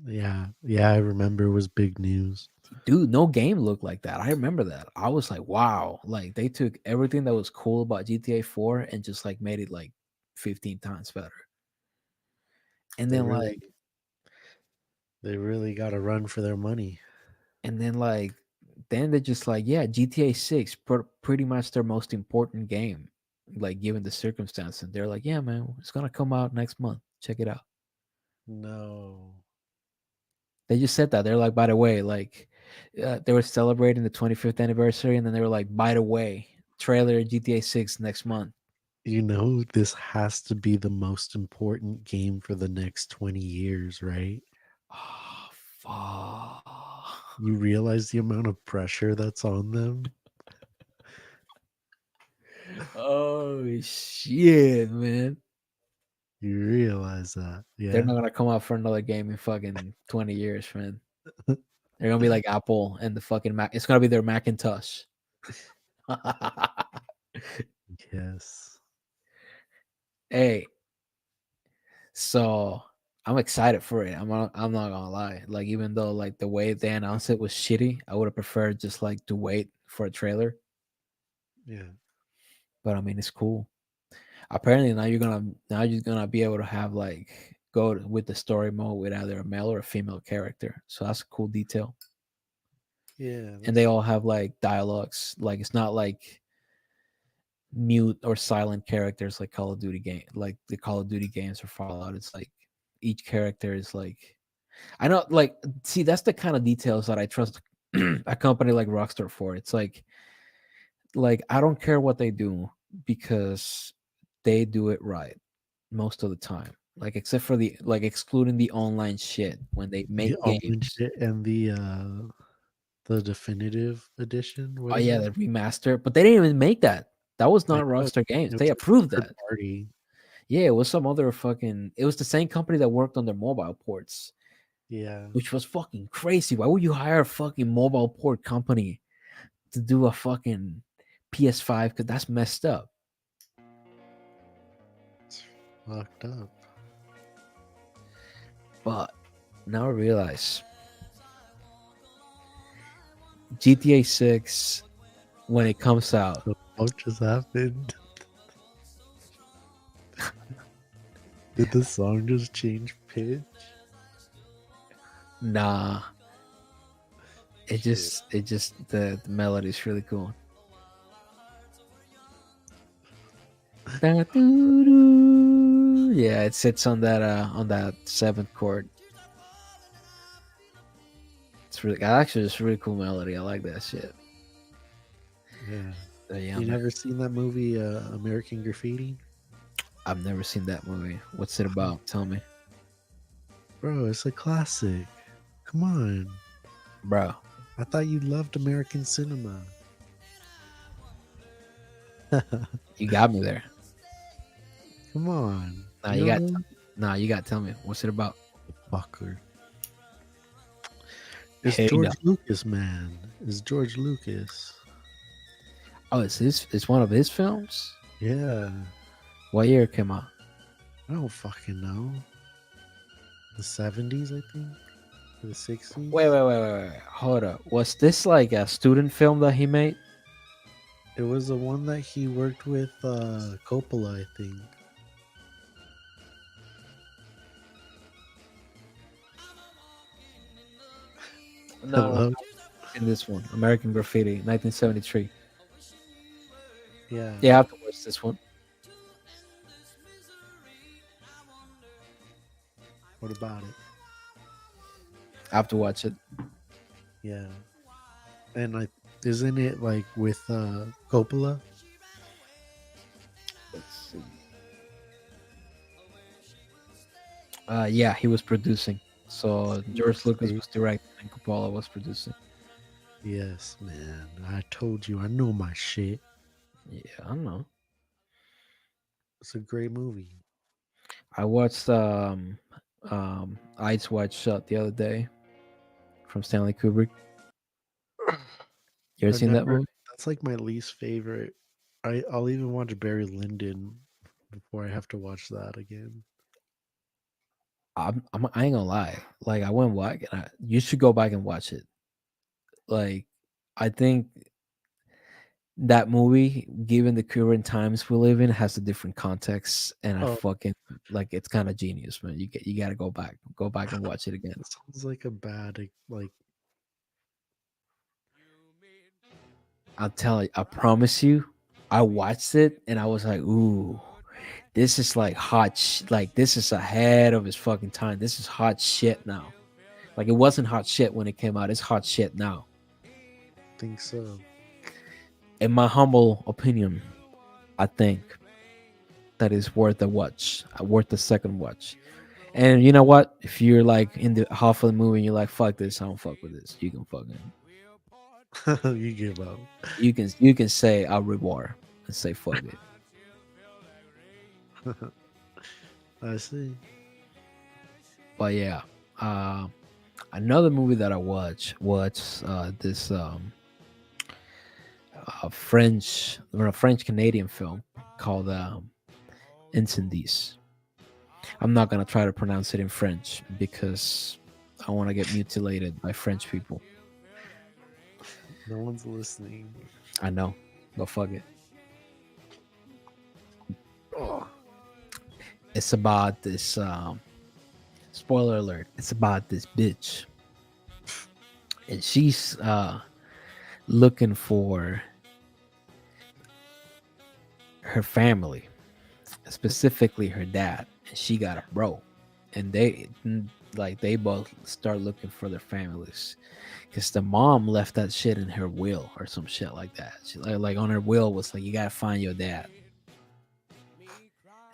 A: Yeah, I remember it was big news.
B: Dude, no game looked like that. I remember that. I was like, wow. Like, they took everything that was cool about GTA 4 and just like made it like 15 times better. And then
A: they really got to run for their money.
B: and then they're just like, yeah, GTA 6 pretty much their most important game, like given the circumstance. And they're like, yeah, man, it's gonna come out next month. Check it out.
A: No.
B: They just said that. They're like, by the way, like they were celebrating the 25th anniversary, and then they were like, by the way, trailer GTA 6 next month.
A: This has to be the most important game for the next 20 years, right?
B: Oh, fuck.
A: You realize the amount of pressure that's on them?
B: Oh, shit, man.
A: You realize that, yeah?
B: They're not going to come out for another game in fucking 20 years, man. They're going to be like Apple and the fucking Mac. It's going to be their Macintosh.
A: Yes.
B: Hey, so I'm excited for it. I'm not gonna lie. Like, even though like the way they announced it was shitty, I would have preferred just like to wait for a trailer.
A: Yeah.
B: But I mean, it's cool. Apparently now you're gonna be able to have like go with the story mode with either a male or a female character. So that's a cool detail.
A: Yeah.
B: And they all have like dialogues. Like, it's not like mute or silent characters like Call of Duty game, like the Call of Duty games or Fallout. It's like each character is like, I know, like, see, that's the kind of details that I trust a company like Rockstar for. It's like I don't care what they do because they do it right most of the time. Like, except for excluding the online shit when they make
A: The online
B: games.
A: shit and the definitive edition.
B: Oh
A: What is
B: yeah,
A: it?
B: the remaster, but they didn't even make that. That was
A: I
B: not
A: know.
B: Rockstar Games.
A: It
B: They
A: was
B: approved
A: third
B: that.
A: party.
B: Yeah, it was some other fucking. It was the same company that worked on their mobile ports,
A: Yeah.
B: which was fucking crazy. Why would you hire a fucking mobile port company to do a fucking PS5? Because that's messed up.
A: It's fucked up.
B: But now I realize GTA 6, when it comes out,
A: So what just happened? Did the song just change pitch?
B: nah. It just the melody is really cool. Yeah, it sits on that seventh chord. It's really actually it's a really cool melody. I like that shit.
A: Yeah.
B: Yeah,
A: You
B: man.
A: never seen that movie, American Graffiti?
B: I've never seen that movie. What's it about? Tell me,
A: Bro, it's a classic. Come on.
B: bro.
A: I thought you loved American cinema.
B: You got me there.
A: Come on.
B: Nah,
A: You
B: you
A: don't
B: got.
A: know?
B: You got. To tell me, what's it about?
A: Fucker. It's
B: Hey, no.
A: George Lucas, man. It's George Lucas.
B: Oh, it's his. It's one of his films.
A: Yeah.
B: What year it came out?
A: I don't fucking know. The 70s, I think? Or the 60s?
B: Wait. Hold up. Was this like a student film that he made?
A: It was the one that he worked with Coppola, I think.
B: No,
A: Hello?
B: in this one, American Graffiti, 1973.
A: Yeah.
B: Yeah, I have to watch this one.
A: What about it?
B: I have to watch it.
A: Yeah. And like, isn't it like with Coppola?
B: Let's see. Yeah, he was producing. So George Lucas was directing and Coppola was producing.
A: Yes, man. I told you, I know my shit.
B: Yeah, I don't know.
A: It's a great movie.
B: I watched Eyes Wide Shut the other day from Stanley Kubrick. You ever
A: I've
B: seen that
A: never.
B: movie?
A: That's like my least favorite. I'll even watch Barry Lyndon before I have to watch that again.
B: I ain't gonna lie. Like I went back and you should go back and watch it. Like I think that movie, given the current times we live in, has a different context, and I
A: Oh,
B: fucking like it's kind of genius, man. You got to go back and watch it again.
A: it sounds like a bad like.
B: I'll tell you, I promise you, I watched it and I was like, ooh, this is like like this is ahead of his fucking time. This is hot shit now. Like it wasn't hot shit when it came out. It's hot shit now.
A: Think so.
B: In my humble opinion, I think that is worth a watch, worth a second watch. And you know what? If you're like in the half of the movie and you're like, fuck this, I don't fuck with this, you can fucking
A: You give up.
B: you can say I'll reward and say fuck it.
A: I see.
B: But yeah, another movie that I watched was this French or a French Canadian film called Incendies. I'm not gonna try to pronounce it in French because I want to get mutilated by French people.
A: No one's listening.
B: I know, but fuck it.
A: Oh,
B: It's about this. Spoiler alert! It's about this bitch, and she's looking for her family, specifically her dad, and she got a bro, and they both start looking for their families because the mom left that shit in her will or some shit like that. She like on her will was like, you gotta find your dad.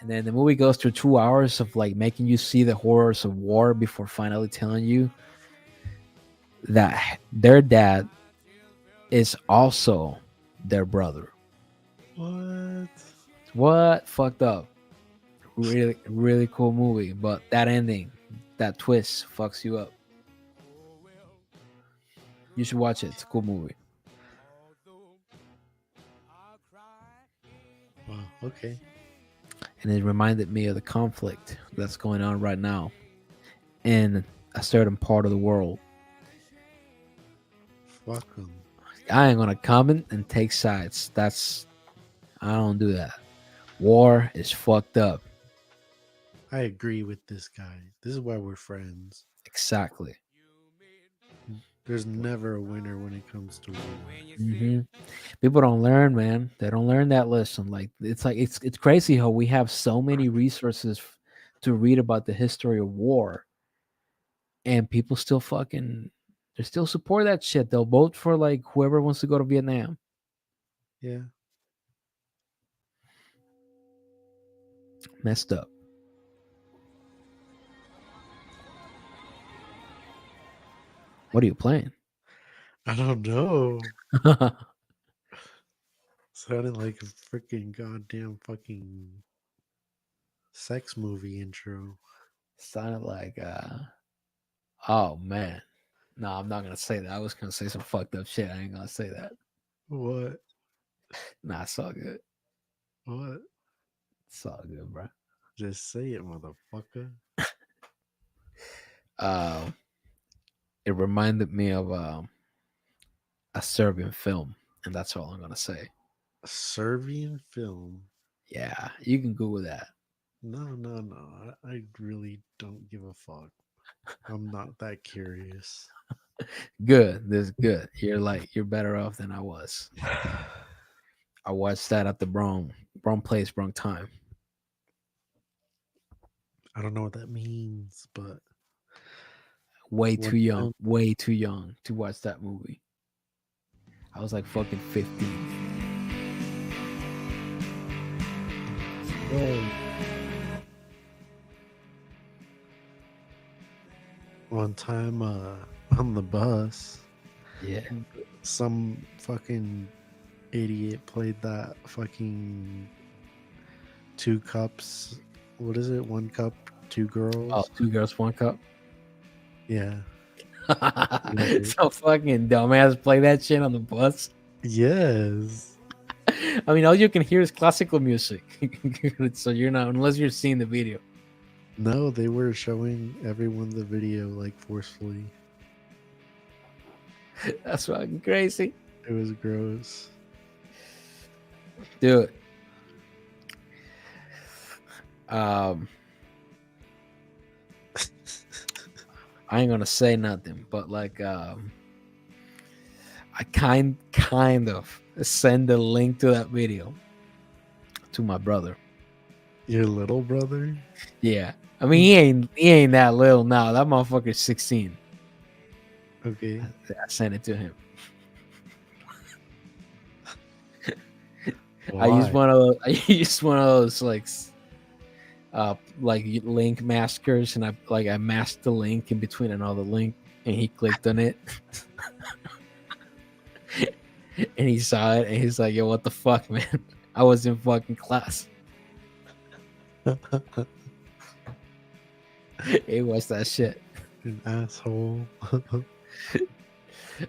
B: And then the movie goes through 2 hours of like making you see the horrors of war before finally telling you that their dad is also their brother.
A: what?
B: What? Fucked up. Really, really cool movie. But that ending, that twist fucks you up. You should watch it. It's a cool movie.
A: Wow. Okay.
B: And it reminded me of the conflict that's going on right now in a certain part of the world.
A: Fuck them.
B: I ain't gonna comment and take sides. I don't do that. War is fucked up.
A: I agree with this guy. This is why we're friends.
B: Exactly.
A: There's never a winner when it comes to war.
C: When you
B: hmm
C: feel
B: People don't learn, man. They don't learn that lesson. Like it's crazy how we have so many resources to read about the history of war, and people still fucking they still support that shit. They'll vote for like whoever wants to go to Vietnam.
A: Yeah.
B: Messed up. What are you playing?
A: I don't know. Sounded like a freaking goddamn fucking sex movie intro.
B: Sounded like oh man. No, I'm not gonna say that. I was gonna say some fucked up shit. I ain't gonna say that.
A: What?
B: Nah, it's all good.
A: What?
B: It's all good, bro.
A: Just say it, motherfucker.
B: Uh, it reminded me of a Serbian film, and that's all I'm gonna say.
A: A Serbian film?
B: Yeah, you can Google that.
A: No. I really don't give a fuck. I'm not that curious.
B: Good, this is good. You're better off than I was. I watched that at the wrong place, wrong time.
A: I don't know what that means, but
B: Way
A: one
B: too young,
A: time,
B: way too young to watch that movie. I was like fucking 15.
A: one time on the bus,
B: Yeah.
A: some fucking idiot played that fucking 2 cups. What is it? 1 cup, 2 girls.
B: Oh, 2 girls, 1 cup.
A: Yeah.
B: So fucking dumbass play that shit on the bus.
A: Yes.
B: I mean, all you can hear is classical music. So you're not, unless you're seeing the video.
A: No, they were showing everyone the video like forcefully.
B: That's fucking crazy.
A: It was gross.
B: Dude. I ain't gonna say nothing, but like I kind of send a link to that video to my brother.
A: Your little brother?
B: Yeah. I mean he ain't that little now. That motherfucker's 16.
A: Okay.
B: I sent it to him.
A: Why?
B: I used one of those like link maskers, and I masked the link in between another link, and he clicked on it. And he saw it, and he's like, "Yo, what the fuck, man? I was in fucking class." He watched that shit.
A: An asshole.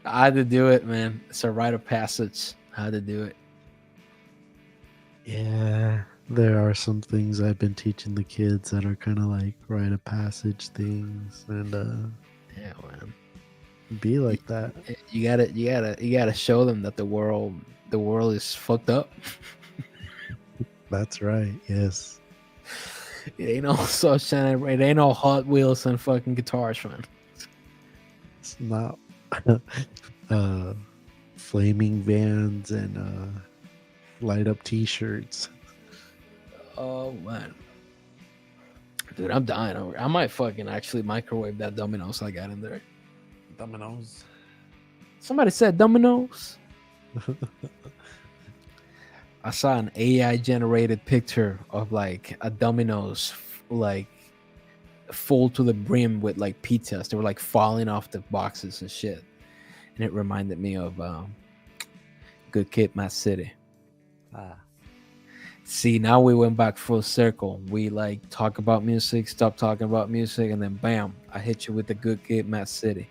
B: I had to do it, man. It's a rite of passage. I had to do it.
A: Yeah, there are some things I've been teaching the kids that are kind of like rite of passage things, and
B: Yeah, man.
A: be like that.
B: You gotta show them that the world is fucked up.
A: That's right. Yes.
B: It ain't all sunshine. It ain't all Hot Wheels and fucking guitars, man.
A: It's not flaming vans and light up t-shirts.
B: Oh man, dude, I'm dying over. I might fucking actually microwave that Domino's I got in there.
A: Dominoes.
B: Somebody said Domino's. I saw an AI generated picture of like a Domino's like full to the brim with like pizzas. They were like falling off the boxes and shit, and it reminded me of Good Kid, Mad City. See, now we went back full circle. We like talk about music, stop talking about music, and then bam, I hit you with the Good Kid, Mad City.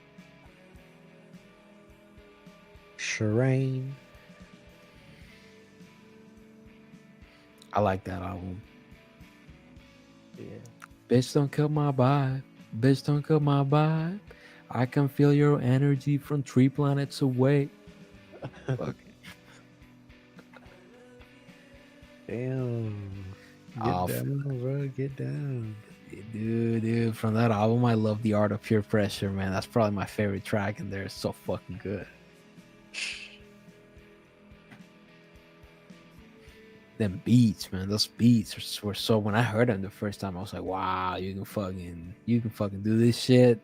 A: Shireen.
B: I like that album.
A: Yeah.
B: Bitch, don't kill my vibe. Bitch, don't kill my vibe. I can feel your energy from 3 planets away. Fuck.
A: Damn. Get
B: Oh,
A: down, bro. Get down.
B: Dude, from that album, I love The Art of Pure Pressure, man. That's probably my favorite track in there. It's so fucking good. Them beats, man. Those beats were so. When I heard them the first time, I was like, "Wow, you can fucking do this shit."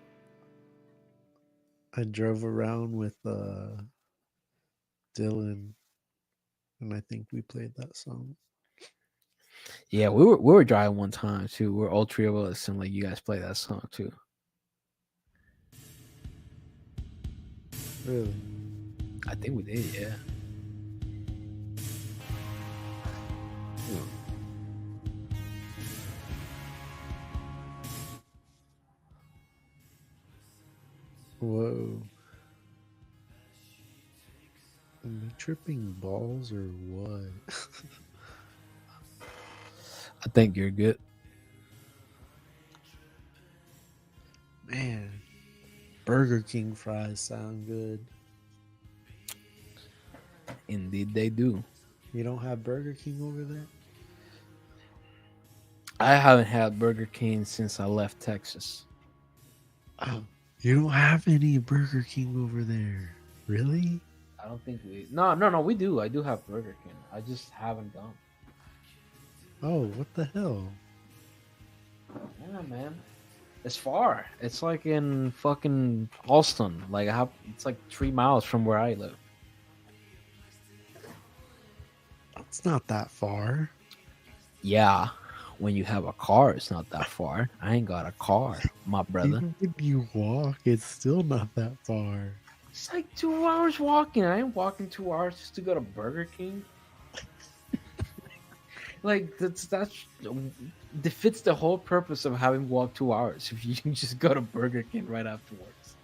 A: I drove around with Dylan, and I think we played that song.
B: Yeah, we were driving one time too. We're all three of us, and like you guys play that song too.
A: Really?
B: I think we did, yeah.
A: Whoa. Am I tripping balls or what?
B: I think you're good.
A: Man, Burger King fries sound good.
B: Indeed, they do.
A: You don't have Burger King over there?
B: I haven't had Burger King since I left Texas.
A: Oh, you don't have any Burger King over there. Really?
B: I don't think we. No. We do. I do have Burger King. I just haven't gone.
A: Oh, what the hell?
B: Yeah, man. It's far. It's like in fucking Alston. Like it's like 3 miles from where I live.
A: It's not that far.
B: Yeah, when you have a car, it's not that far. I ain't got a car, my brother.
A: Even when you walk, it's still not that far.
B: It's like 2 hours walking. I ain't walking 2 hours just to go to Burger King. Like that's defeats the whole purpose of having walked 2 hours if you can just go to Burger King right afterwards.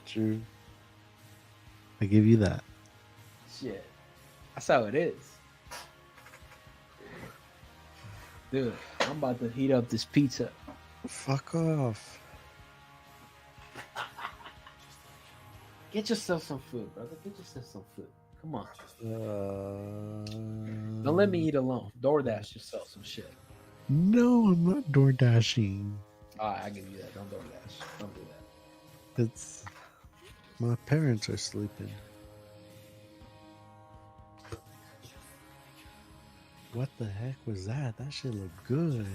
A: True. I give you that.
B: Shit, that's how it is, dude. I'm about to heat up this pizza.
A: Fuck off.
B: Get yourself some food, brother. Get yourself some food. Come on. Don't let me eat alone. DoorDash yourself some shit.
A: No, I'm not door dashing.
B: Alright, I give you that. Don't DoorDash. Don't do that.
A: It's my parents are sleeping. What the heck was that? That shit looked good.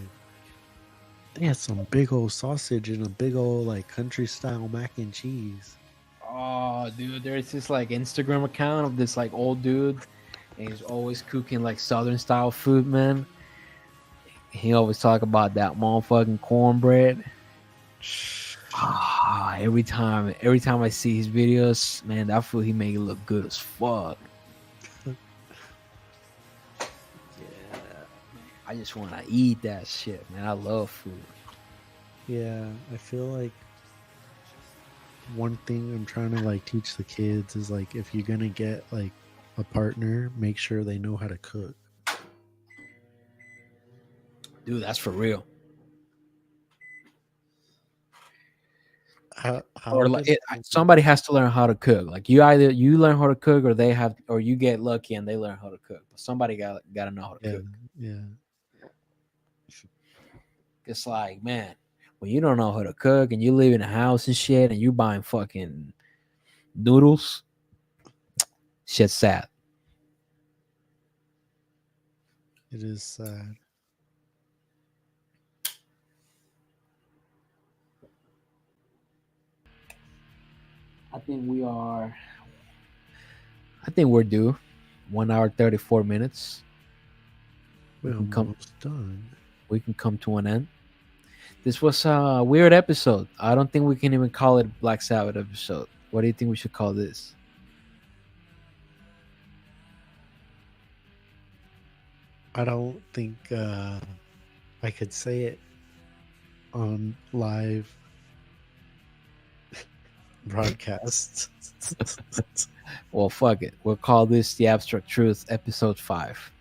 A: They had some big old sausage and a big old like country style mac and cheese.
B: Oh, dude, there's this like Instagram account of this like old dude, and he's always cooking like Southern style food, man. He always talk about that motherfucking cornbread. Every time I see his videos, man, that food he make it look good as fuck. Yeah, I just want to eat that shit, man. I love food.
A: Yeah, I feel like one thing I'm trying to like teach the kids is like if you're gonna get like a partner, make sure they know how to cook.
B: Dude, that's for real.
A: How
B: Or like
A: does
B: somebody has to learn how to cook. Like either you learn how to cook, or they have, or you get lucky and they learn how to cook. But somebody got to know how to cook.
A: Yeah.
B: It's like, man, when you don't know how to cook and you live in a house and shit, and you buying fucking noodles, shit's sad.
A: It is sad.
B: I think we're due. 1 hour 34 minutes.
A: We're
B: can come-
A: almost done.
B: We can come to an end. This was a weird episode. I don't think we can even call it Black Sabbath episode. What do you think we should call this?
A: I don't think I could say it on live broadcast.
B: Well, fuck it. We'll call this The Abstract Truth episode 5.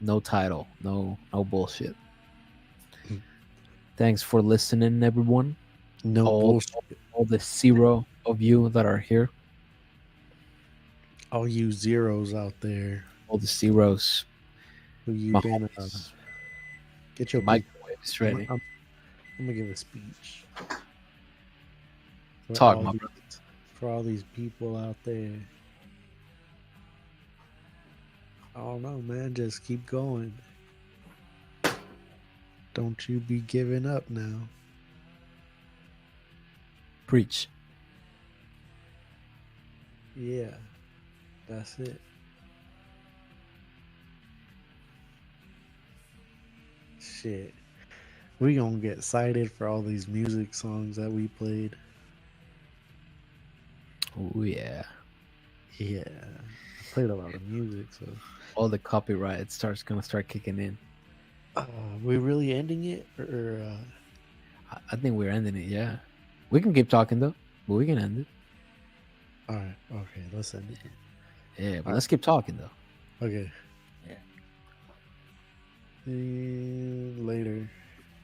B: No title. No bullshit. Thanks for listening, everyone.
A: No bullshit.
B: All the 0 of you that are here.
A: All you zeros out there
B: All the zeros.
A: who you
B: My
A: been
B: homies.
A: Get your people.
B: Microwave is
A: I'm,
B: ready.
A: I'm gonna give a speech. For
B: Talk,
A: all
B: my
A: these,
B: brother.
A: for all these people out there. I don't know, man. Just keep going. Don't you be giving up now.
B: Preach.
A: Yeah, that's it. Shit. We gonna get cited for all these music songs that we played.
B: Oh yeah.
A: Yeah. I played a lot of music, so
B: All the copyright gonna start kicking in.
A: we really ending it or
B: I think we're ending it. Yeah, we can keep talking though, but we can end it.
A: all right, okay, let's end it.
B: Yeah, but
A: All
B: let's keep talking though.
A: Okay.
B: Yeah.
A: Later.